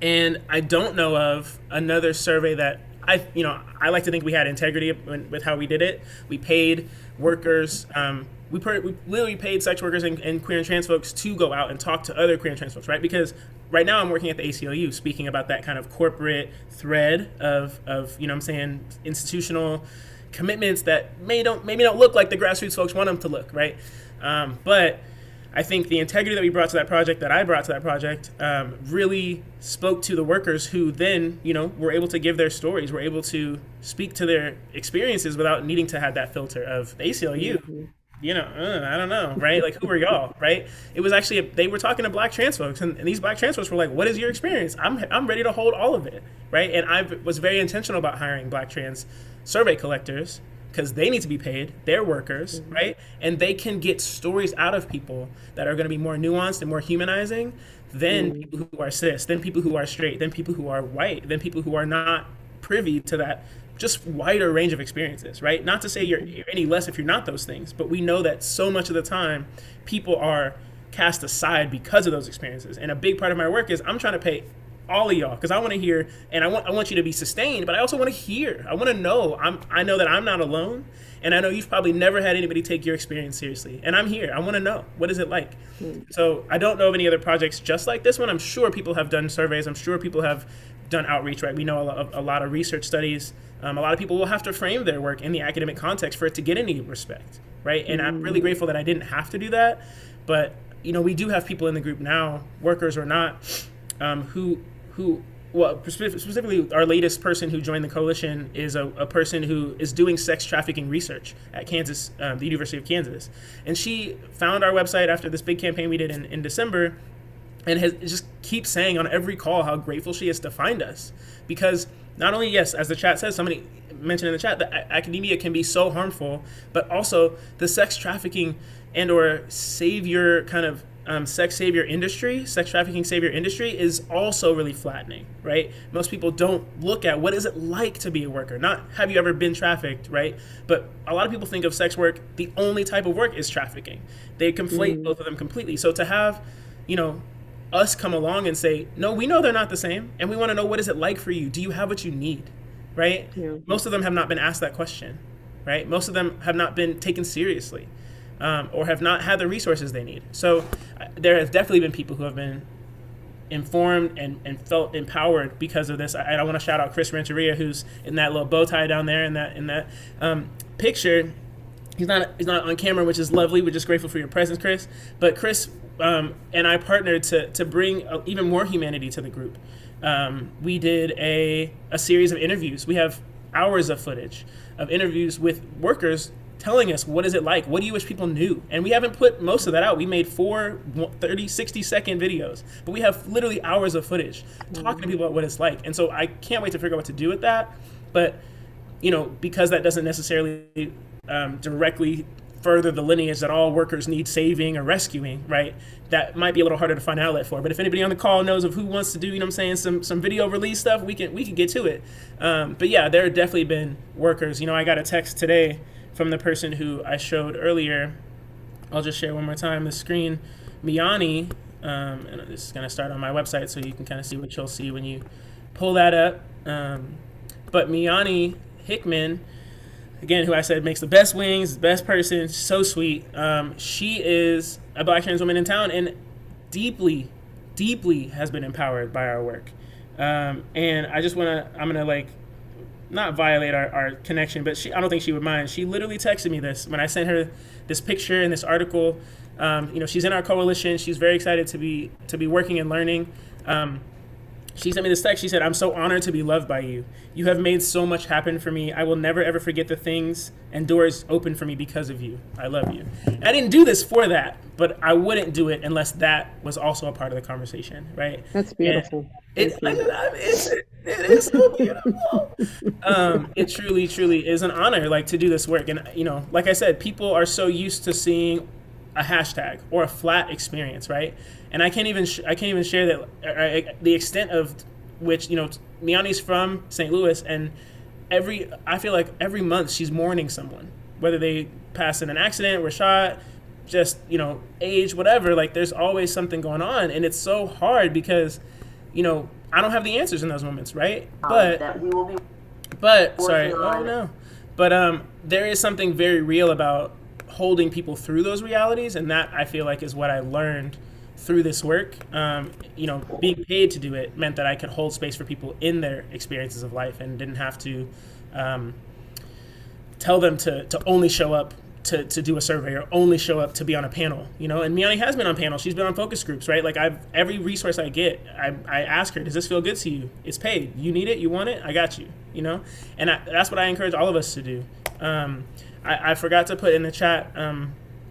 C: And I don't know of another survey that I like to think we had integrity with how we did it. We paid workers, we literally paid sex workers and queer and trans folks to go out and talk to other queer and trans folks, right? Because right now I'm working at the ACLU, speaking about that kind of corporate thread of institutional commitments that maybe don't look like the grassroots folks want them to look, right? But I think the integrity that we brought to that project, that I brought to that project, really spoke to the workers who then, were able to give their stories, were able to speak to their experiences without needing to have that filter of the ACLU. Mm-hmm. I don't know, right? Like, who are y'all, right? It was actually, they were talking to Black trans folks, and these Black trans folks were like, what is your experience? I'm ready to hold all of it, right? And I was very intentional about hiring Black trans survey collectors, because they need to be paid, they're workers, mm-hmm. right? And they can get stories out of people that are going to be more nuanced and more humanizing than mm-hmm. people who are cis, than people who are straight, than people who are white, than people who are not privy to that just wider range of experiences, right? Not to say you're any less if you're not those things, but we know that so much of the time people are cast aside because of those experiences. And a big part of my work is I'm trying to pay all of y'all, because I want to hear, and I want you to be sustained, but I also want to hear. I want to know. I know that I'm not alone, and I know you've probably never had anybody take your experience seriously. And I'm here. I want to know, what is it like? So I don't know of any other projects just like this one. I'm sure people have done surveys. I'm sure people have done outreach, right? We know a lot of research studies. A lot of people will have to frame their work in the academic context for it to get any respect, right? And I'm really grateful that I didn't have to do that. But we do have people in the group now, workers or not, specifically our latest person who joined the coalition is a person who is doing sex trafficking research at Kansas, the University of Kansas. And she found our website after this big campaign we did in December, and just keeps saying on every call how grateful she is to find us. Because not only, yes, as the chat says, mentioned in the chat, that academia can be so harmful, but also the sex trafficking and or savior kind of sex trafficking savior industry is also really flattening, right? Most people don't look at what is it like to be a worker, not have you ever been trafficked, right? But a lot of people think of sex work, the only type of work is trafficking. They conflate both of them completely. So to have, you know, us come along and say, no, we know they're not the same, and we want to know, what is it like for you? Do you have what you need, right? Yeah. Most of them have not been asked that question, right? Most of them have not been taken seriously. Or have not had the resources they need. So there have definitely been people who have been informed and felt empowered because of this. I want to shout out Chris Renteria, who's in that little bow tie down there in that picture. He's not on camera, which is lovely. We're just grateful for your presence, Chris. But Chris and I partnered to bring even more humanity to the group. We did a series of interviews. We have hours of footage of interviews with workers telling us, what is it like? What do you wish people knew? And we haven't put most of that out. We made 4 30, 60-second videos, but we have literally hours of footage talking to people about what it's like. And so I can't wait to figure out what to do with that. But, you know, because that doesn't necessarily directly further the lineage that all workers need saving or rescuing, right? That might be a little harder to find an outlet for. But if anybody on the call knows of who wants to do, you know what I'm saying, some video release stuff, we can get to it. But yeah, there have definitely been workers. You know, I got a text today from the person who I showed earlier. I'll just share one more time the screen. Miani, and this is going to start on my website so you can kind of see what you'll see when you pull that up. But Miani Hickman, again, who I said makes the best wings, best person, so sweet. She is a Black trans woman in town and deeply, deeply has been empowered by our work. And I just I'm going to like, not violate our connection, but I don't think she would mind. She literally texted me this when I sent her this picture and this article. You know, she's in our coalition. She's very excited to be working and learning. She sent me this text. She said, "I'm so honored to be loved by you. You have made so much happen for me. I will never, ever forget the things and doors open for me because of you. I love you." And I didn't do this for that, but I wouldn't do it unless that was also a part of the conversation, right?
F: That's beautiful.
C: It is so beautiful. It truly, truly is an honor, like, to do this work. And, you know, like I said, people are so used to seeing a hashtag or a flat experience, right? And I can't even share that the extent of which, you know, Miani's from St. Louis, and I feel like every month she's mourning someone, whether they passed in an accident, were shot, just, you know, age, whatever. Like, there's always something going on, and it's so hard because, you know, I don't have the answers in those moments, right? But sorry, oh no, but there is something very real about holding people through those realities, and that, I feel like, is what I learned through this work. You know, being paid to do it meant that I could hold space for people in their experiences of life and didn't have to tell them to only show up to do a survey or only show up to be on a panel, you know. And Miani has been on panels. She's been on focus groups, right? Like, every resource I get, I ask her, does this feel good to you? It's paid. You need it? You want it? I got you, you know? And that's what I encourage all of us to do. I forgot to put in the chat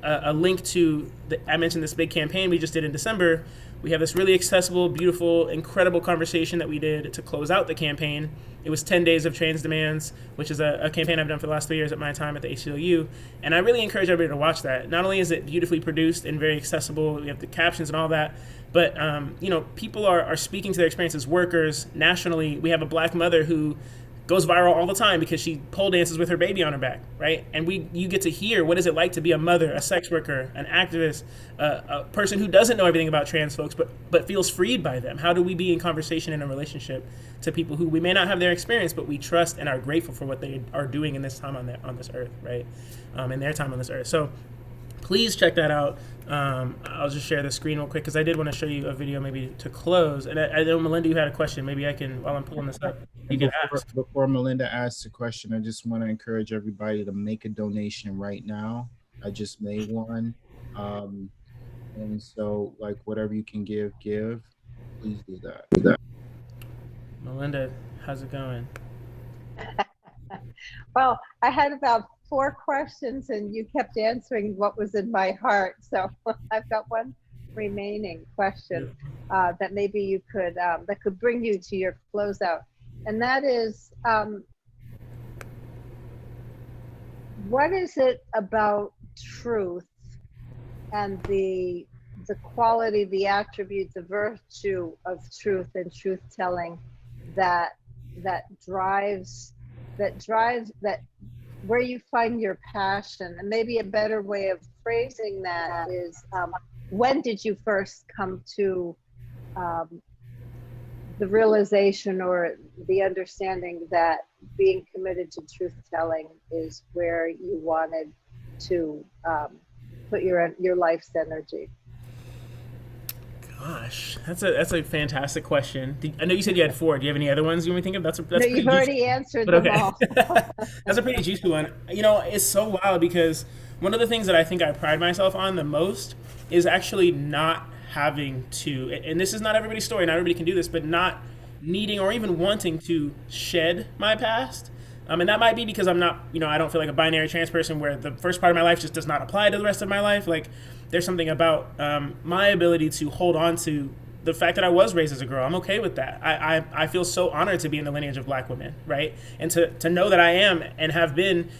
C: a link to, I mentioned this big campaign we just did in December. We have this really accessible, beautiful, incredible conversation that we did to close out the campaign. It was 10 Days of Trans Demands, which is a campaign I've done for the last 3 years at my time at the ACLU. And I really encourage everybody to watch that. Not only is it beautifully produced and very accessible, we have the captions and all that, but you know, people are speaking to their experiences. Workers, nationally, we have a Black mother who goes viral all the time because she pole dances with her baby on her back, right? And you get to hear what is it like to be a mother, a sex worker, an activist, a person who doesn't know everything about trans folks, but feels freed by them. How do we be in conversation in a relationship to people who we may not have their experience, but we trust and are grateful for what they are doing in this time on this earth, right? In their time on this earth. So please check that out. I'll just share the screen real quick because I did want to show you a video maybe to close. And I know, Melinda, you had a question. Maybe I can, while I'm pulling this up, you can ask.
B: Before Melinda asks the question, I just want to encourage everybody to make a donation right now. I just made one. And so, like, whatever you can give, please do that.
C: Melinda, how's it going?
A: Well, I had about 4 questions and you kept answering what was in my heart. So I've got one remaining question that maybe you could, that could bring you to your closeout. And that is, what is it about truth and the quality, the attribute, the virtue of truth and truth telling that drives that, where you find your passion? And maybe a better way of phrasing that is, when did you first come to the realization or the understanding that being committed to truth telling is where you wanted to put your life's energy?
C: Gosh, that's a fantastic question. I know you said you had 4. Do you have any other ones you want me to think of? That's
A: No, you've already answered
C: but
A: them
C: okay.
A: all.
C: That's a pretty juicy one. You know, it's so wild because one of the things that I think I pride myself on the most is actually not having to, and this is not everybody's story, not everybody can do this, but not needing or even wanting to shed my past. And that might be because I'm not, you know, I don't feel like a binary trans person where the first part of my life just does not apply to the rest of my life. Like, there's something about my ability to hold on to the fact that I was raised as a girl. I'm okay with that. I feel so honored to be in the lineage of Black women, right? And to know that I am and have been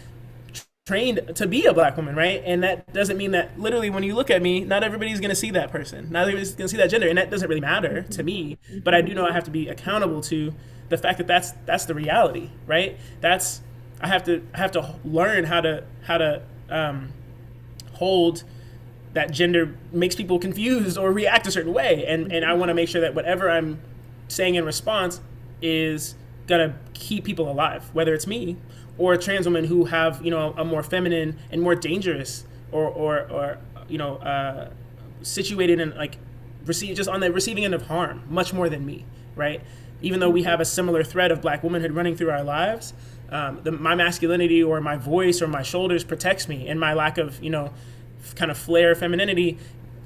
C: trained to be a Black woman, right? And that doesn't mean that literally when you look at me, not everybody's going to see that person. Not everybody's going to see that gender. And that doesn't really matter to me. But I do know I have to be accountable to the fact that that's the reality, right? I have to learn how to hold that gender makes people confused or react a certain way. And I want to make sure that whatever I'm saying in response is gonna keep people alive, whether it's me or a trans woman who have, you know, a more feminine and more dangerous or you know, situated in like just on the receiving end of harm much more than me, right? Even though we have a similar thread of Black womanhood running through our lives, my masculinity or my voice or my shoulders protects me, and my lack of, you know, kind of flair femininity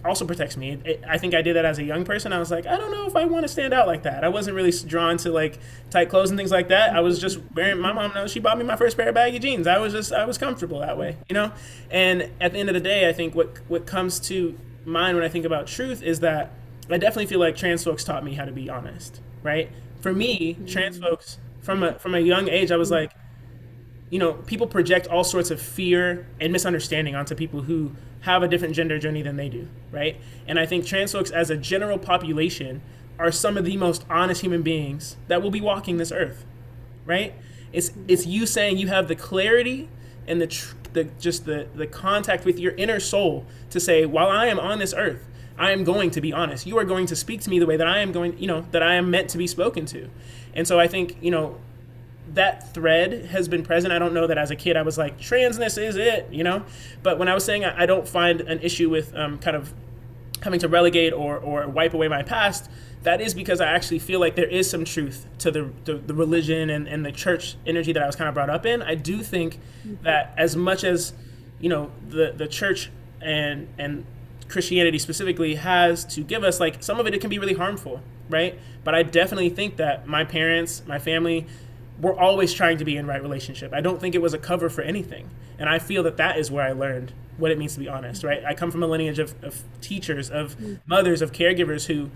C: also protects me. I think I did that as a young person. I was like, I don't know if I want to stand out like that. I wasn't really drawn to like tight clothes and things like that. I was just wearing, my mom knows, she bought me my first pair of baggy jeans. I was comfortable that way, you know? And at the end of the day, I think what comes to mind when I think about truth is that I definitely feel like trans folks taught me how to be honest, right? For me, trans folks, from a young age, I was like, you know, people project all sorts of fear and misunderstanding onto people who have a different gender journey than they do, right? And I think trans folks as a general population are some of the most honest human beings that will be walking this earth, right? It's you saying you have the clarity and the contact with your inner soul to say, while I am on this earth, I am going to be honest. You are going to speak to me the way that I am going, you know, that I am meant to be spoken to. And so I think, you know, that thread has been present. I don't know that as a kid I was like, transness is it, you know? But when I was saying I don't find an issue with kind of having to relegate or wipe away my past, that is because I actually feel like there is some truth to the religion and the church energy that I was kind of brought up in. I do think that as much as, you know, the church and Christianity specifically has to give us, like, some of it can be really harmful, right? But I definitely think that my parents, my family, we're always trying to be in right relationship. I don't think it was a cover for anything. And I feel that is where I learned what it means to be honest, right? I come from a lineage of teachers, of mothers, of caregivers who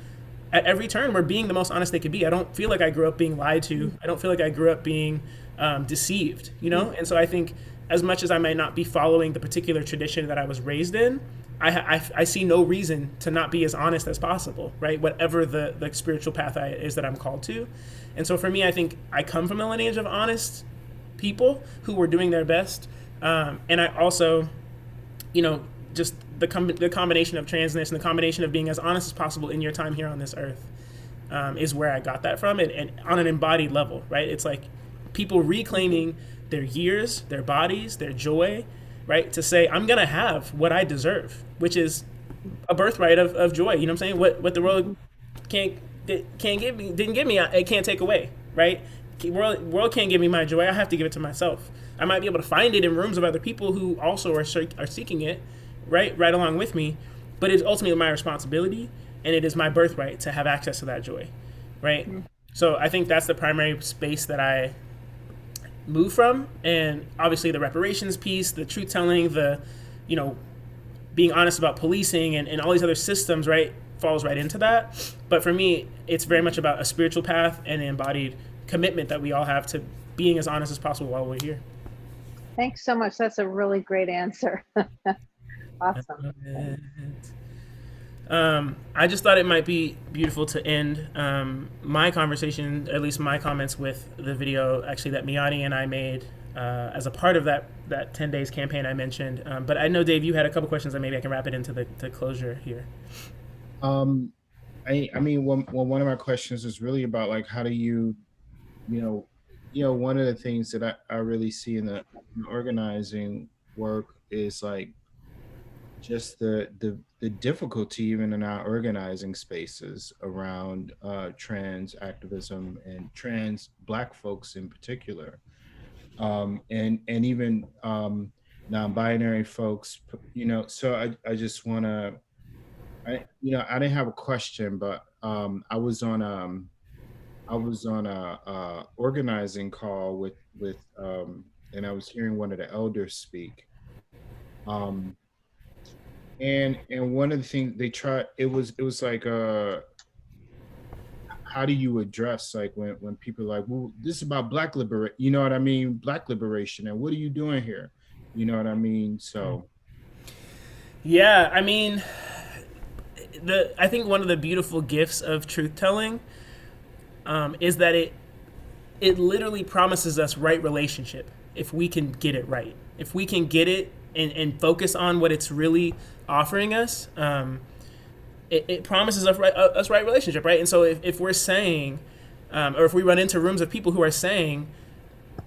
C: at every turn were being the most honest they could be. I don't feel like I grew up being lied to. I don't feel like I grew up being deceived, you know? And so I think as much as I may not be following the particular tradition that I was raised in, I see no reason to not be as honest as possible, right? Whatever the spiritual path is that I'm called to. And so for me, I think I come from a lineage of honest people who were doing their best. And I also, you know, just the combination of transness and the combination of being as honest as possible in your time here on this earth is where I got that from, and on an embodied level, right? It's like people reclaiming their years, their bodies, their joy, right? To say, I'm gonna have what I deserve, which is a birthright of joy. You know what I'm saying? What the world can't give me, didn't give me, it can't take away, right? World can't give me my joy. I have to give it to myself. I might be able to find it in rooms of other people who also are seeking it, right along with me, but it's ultimately my responsibility, and it is my birthright to have access to that joy, right? So I think that's the primary space that I move from, and obviously the reparations piece, the truth telling, the, you know, being honest about policing and all these other systems, right, falls right into that. But for me, it's very much about a spiritual path and an embodied commitment that we all have to being as honest as possible while we're here.
A: Thanks so much. That's a really great answer. Awesome.
C: I just thought it might be beautiful to end my conversation, at least my comments, with the video actually that Miani and I made as a part of that 10 days campaign I mentioned. But I know, Dave, you had a couple questions, and maybe I can wrap it into the closure here.
B: I mean, one of my questions is really about like, how do you one of the things that I really see in the organizing work is like just the difficulty even in our organizing spaces around trans activism and trans Black folks in particular, and even non-binary folks. So I just want to, I didn't have a question, but I was on a organizing call with and I was hearing one of the elders speak. And one of the things they tried, it was like how do you address like when people are like, well, this is about Black liberation, you know what I mean? Black liberation, and what are you doing here? You know what I mean? So
C: Yeah, I mean, I think one of the beautiful gifts of truth telling is that it literally promises us right relationship if we can get it right. If we can get it and focus on what it's really offering us, it promises us right relationship, right? And so if we're saying, or if we run into rooms of people who are saying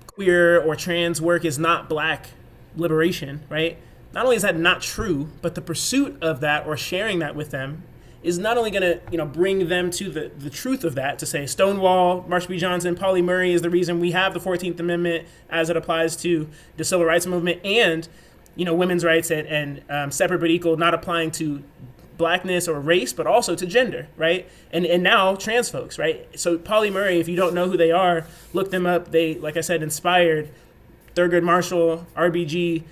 C: queer or trans work is not Black liberation, right? Not only is that not true, but the pursuit of that or sharing that with them is not only going to bring them to the truth of that, to say Stonewall, Marsha P. Johnson, Pauli Murray is the reason we have the 14th Amendment as it applies to the civil rights movement, and women's rights and separate but equal, not applying to Blackness or race, but also to gender, right? And now trans folks, right? So Pauli Murray, if you don't know who they are, look them up. They, like I said, inspired Thurgood Marshall, RBG,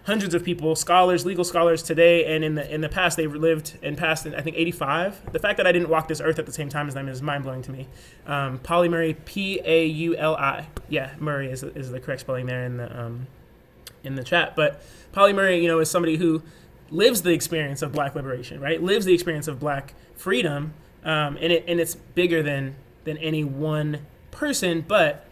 C: hundreds of people, scholars, legal scholars today, and in the past they've lived and passed in, I think, 85. The fact that I didn't walk this earth at the same time as them is mind-blowing to me. Pauli Murray, Pauli. Yeah, Murray is the correct spelling there in the chat. But Pauli Murray, is somebody who lives the experience of Black liberation, right? Lives the experience of Black freedom, and it's bigger than any one person, but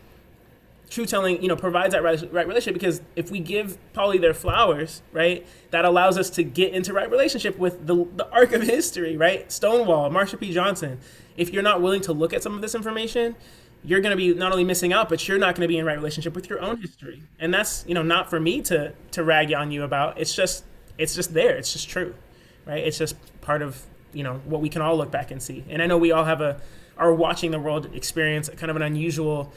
C: truth telling, provides that right relationship, because if we give Pauli their flowers, right, that allows us to get into right relationship with the arc of history, right? Stonewall, Marsha P. Johnson. If you're not willing to look at some of this information, you're going to be not only missing out, but you're not going to be in right relationship with your own history. And that's, not for me to rag on you about. It's just there. It's just true, right? It's just part of, what we can all look back and see. And I know we all are watching the world experience kind of an unusual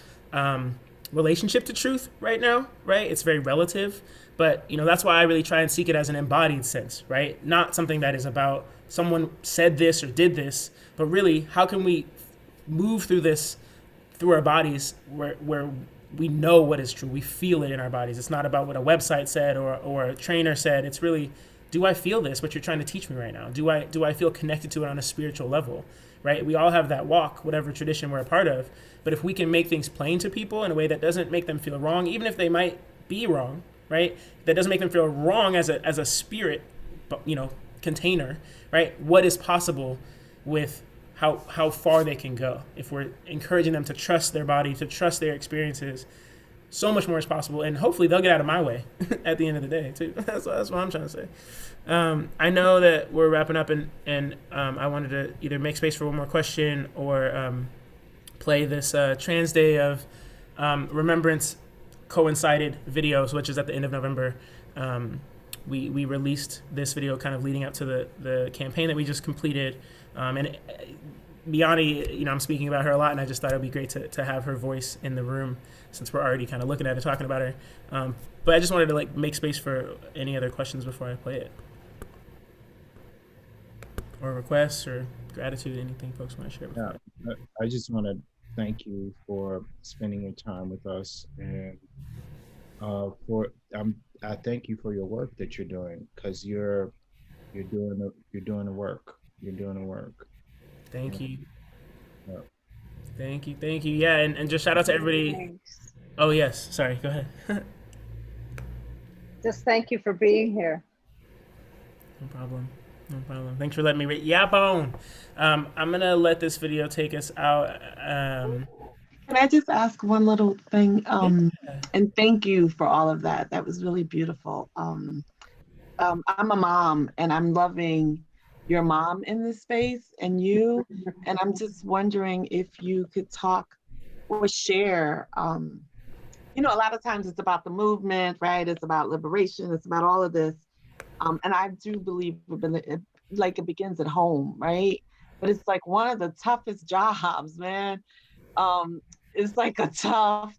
C: relationship to truth right now, right? It's very relative, but that's why I really try and seek it as an embodied sense, right? Not something that is about someone said this or did this, but really how can we move through this through our bodies where we know what is true, we feel it in our bodies. It's not about what a website said or a trainer said. It's really, do I feel this, what you're trying to teach me right now? Do I feel connected to it on a spiritual level, right? We all have that walk, whatever tradition we're a part of. But if we can make things plain to people in a way that doesn't make them feel wrong, even if they might be wrong, right? That doesn't make them feel wrong as a spirit, container, right? What is possible with how far they can go if we're encouraging them to trust their body, to trust their experiences. So much more is possible, and hopefully they'll get out of my way at the end of the day too. That's what I'm trying to say. I know that we're wrapping up, and I wanted to either make space for one more question or play this Trans Day of Remembrance coincided videos, which is at the end of November. We released this video kind of leading up to the campaign that we just completed. And Miani, I'm speaking about her a lot, and I just thought it would be great to have her voice in the room since we're already kind of looking at it, talking about her. But I just wanted to make space for any other questions before I play it. Or requests or gratitude, anything folks want to share with me.
B: I just want to thank you for spending your time with us, and I thank you for your work that you're doing, because you're doing the work. You're doing the work.
C: Thank you.
B: Yeah.
C: Thank you. Yeah, and just shout out to everybody.
A: Thanks.
C: Oh yes, sorry. Go ahead.
A: Just thank you for being here.
C: No problem. No problem. Thanks for letting me yap on. I'm gonna let this video take us out.
G: Can I just ask one little thing? And thank you for all of that. That was really beautiful. I'm a mom, and I'm loving your mom in this space and you. And I'm just wondering if you could talk or share. You know, a lot of times it's about the movement, right? It's about liberation. It's about all of this. And I do believe it begins at home, right? But it's like one of the toughest jobs, man. It's like a tough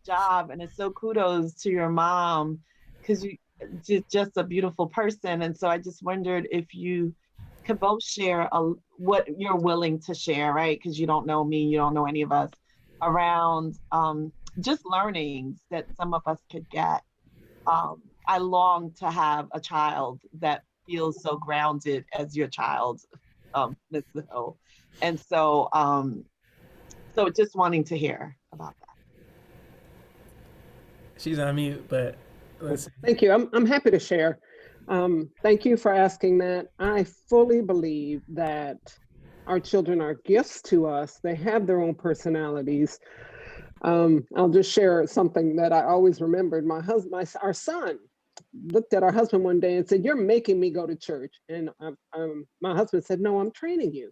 G: job. And it's so kudos to your mom, because you're just a beautiful person. And so I just wondered if you could both share what you're willing to share, right? Because you don't know me, you don't know any of us, around just learnings that some of us could get. I long to have a child that feels so grounded as your child, Ms. Hill. And so, so just wanting to hear about that.
C: She's on mute, but let's see.
F: Thank you. I'm happy to share. Thank you for asking that. I fully believe that our children are gifts to us. They have their own personalities. I'll just share something that I always remembered. Our son looked at our husband one day and said, "You're making me go to church." And my husband said, "No, I'm training you."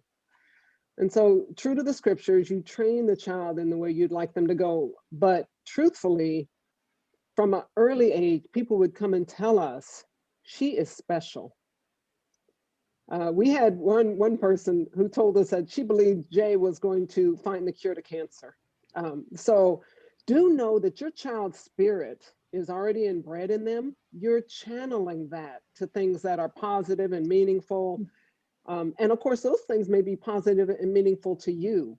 F: And so, true to the scriptures, you train the child in the way you'd like them to go. But truthfully, from an early age, people would come and tell us, "She is special." We had one person who told us that she believed Jay was going to find the cure to cancer. So do know that your child's spirit is already inbred in them. You're channeling that to things that are positive and meaningful. And of course, those things may be positive and meaningful to you.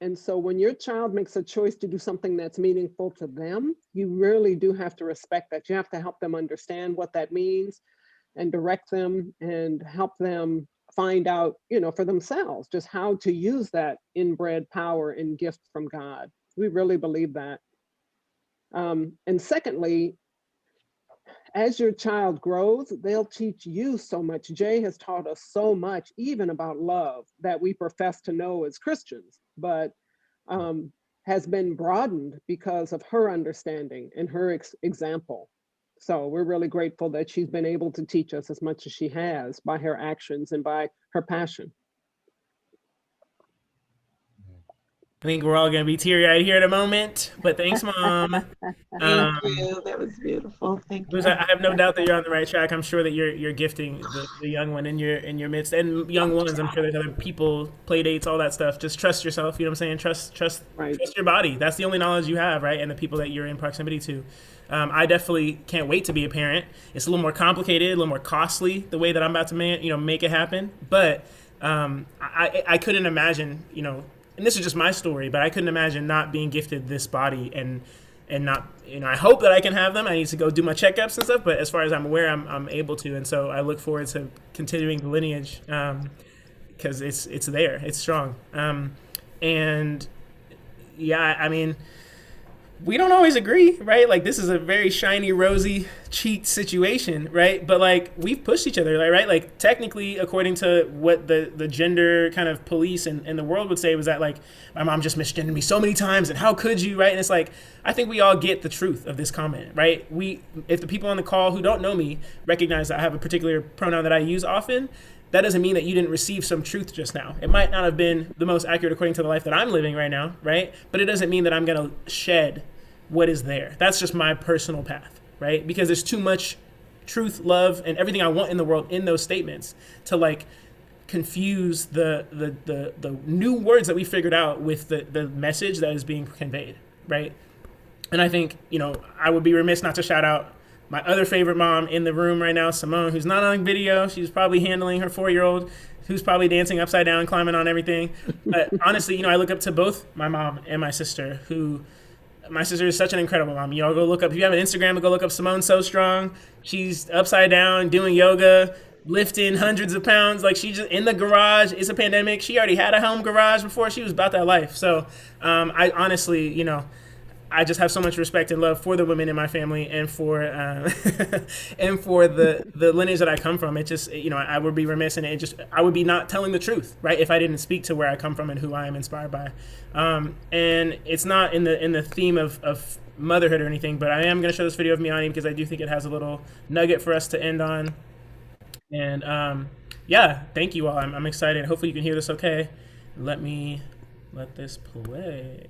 F: And so when your child makes a choice to do something that's meaningful to them, you really do have to respect that. You have to help them understand what that means and direct them and help them find out, for themselves, just how to use that inbred power and gift from God. We really believe that. And secondly, as your child grows, they'll teach you so much. Jay has taught us so much, even about love, that we profess to know as Christians, but has been broadened because of her understanding and her example. So we're really grateful that she's been able to teach us as much as she has by her actions and by her passion.
C: I think we're all going to be teary-eyed here in a moment, but thanks, Mom.
G: Thank you. That was beautiful. Thank you.
C: I have no doubt that you're on the right track. I'm sure that you're gifting the young one in your midst, and young ones. I'm sure there's other people, play dates, all that stuff. Just trust yourself. You know what I'm saying? Trust your body. That's the only knowledge you have, right? And the people that you're in proximity to. I definitely can't wait to be a parent. It's a little more complicated, a little more costly the way that I'm about to make it happen. But I couldn't imagine, and this is just my story, but I couldn't imagine not being gifted this body and not, I hope that I can have them. I need to go do my checkups and stuff, but as far as I'm aware, I'm able to. And so I look forward to continuing the lineage because it's there, it's strong. And yeah, I mean, we don't always agree, right? Like, this is a very shiny, rosy cheeked situation, right? But like, we've pushed each other, right? Like, technically, according to what the gender kind of police and the world would say, was that like, my mom just misgendered me so many times, and how could you, right? And it's like, I think we all get the truth of this comment, right? If the people on the call who don't know me recognize that I have a particular pronoun that I use often, that doesn't mean that you didn't receive some truth just now. It might not have been the most accurate according to the life that I'm living right now, right? But it doesn't mean that I'm going to shed what is there. That's just my personal path, right? Because there's too much truth, love, and everything I want in the world in those statements to like confuse the new words that we figured out with the message that is being conveyed, right? And I think, I would be remiss not to shout out my other favorite mom in the room right now, Simone, who's not on video. She's probably handling her 4-year-old, who's probably dancing upside down, climbing on everything. But honestly, I look up to both my mom and my sister, my sister is such an incredible mom. Go look up, if you have an Instagram, go look up Simone So Strong. She's upside down, doing yoga, lifting hundreds of pounds. Like, she's just in the garage. It's a pandemic. She already had a home garage before. She was about that life. So I honestly, I just have so much respect and love for the women in my family and for and for the lineage that I come from. It just, you know, I would be remiss and I would be not telling the truth, right, if I didn't speak to where I come from and who I am inspired by. And it's not in the theme of motherhood or anything, but I am going to show this video of me, Auntie, because I do think it has a little nugget for us to end on. And yeah, thank you all. I'm excited. Hopefully you can hear this okay. Let this play.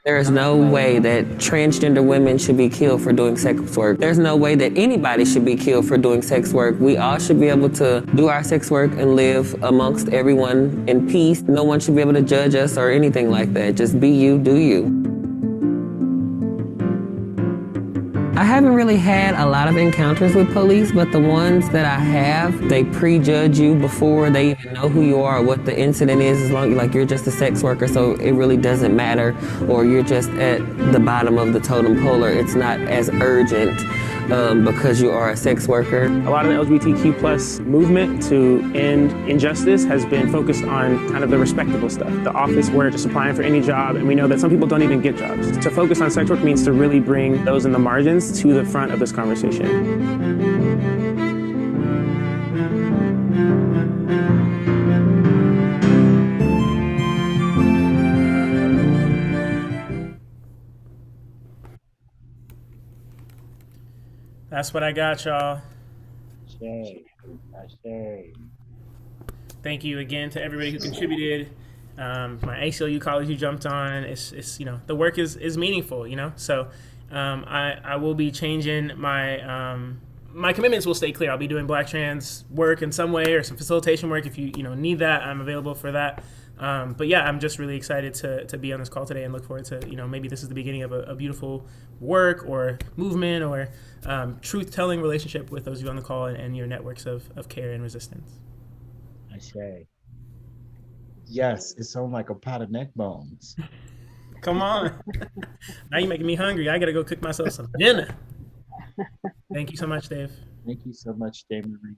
H: There is no way that transgender women should be killed for doing sex work. There's no way that anybody should be killed for doing sex work. We all should be able to do our sex work and live amongst everyone in peace. No one should be able to judge us or anything like that. Just be you, do you. I haven't really had a lot of encounters with police, but the ones that I have, they prejudge you before they even know who you are or what the incident is, as long as you're just a sex worker, so it really doesn't matter, or you're just at the bottom of the totem pole, or it's not as urgent because you are a sex worker.
I: A lot of the LGBTQ plus movement to end injustice has been focused on kind of the respectable stuff, the office work, just applying for any job, and we know that some people don't even get jobs. To focus on sex work means to really bring those in the margins to the front of this conversation.
C: That's what I got, y'all. Thank you again to everybody who contributed. My ACLU colleagues who jumped on. It's you know, the work is meaningful, you know. So I will be changing my my commitments will stay clear. I'll be doing Black trans work in some way or some facilitation work. If you need that, I'm available for that. But yeah, I'm just really excited to be on this call today and look forward to, maybe this is the beginning of a beautiful work or movement or truth-telling relationship with those of you on the call and your networks of care and resistance.
B: I say. Yes, it's on like a pot of neck bones.
C: Come on. Now you're making me hungry. I got to go cook myself some dinner. Thank you so much, Dave.
B: Thank you so much, Dave Marie.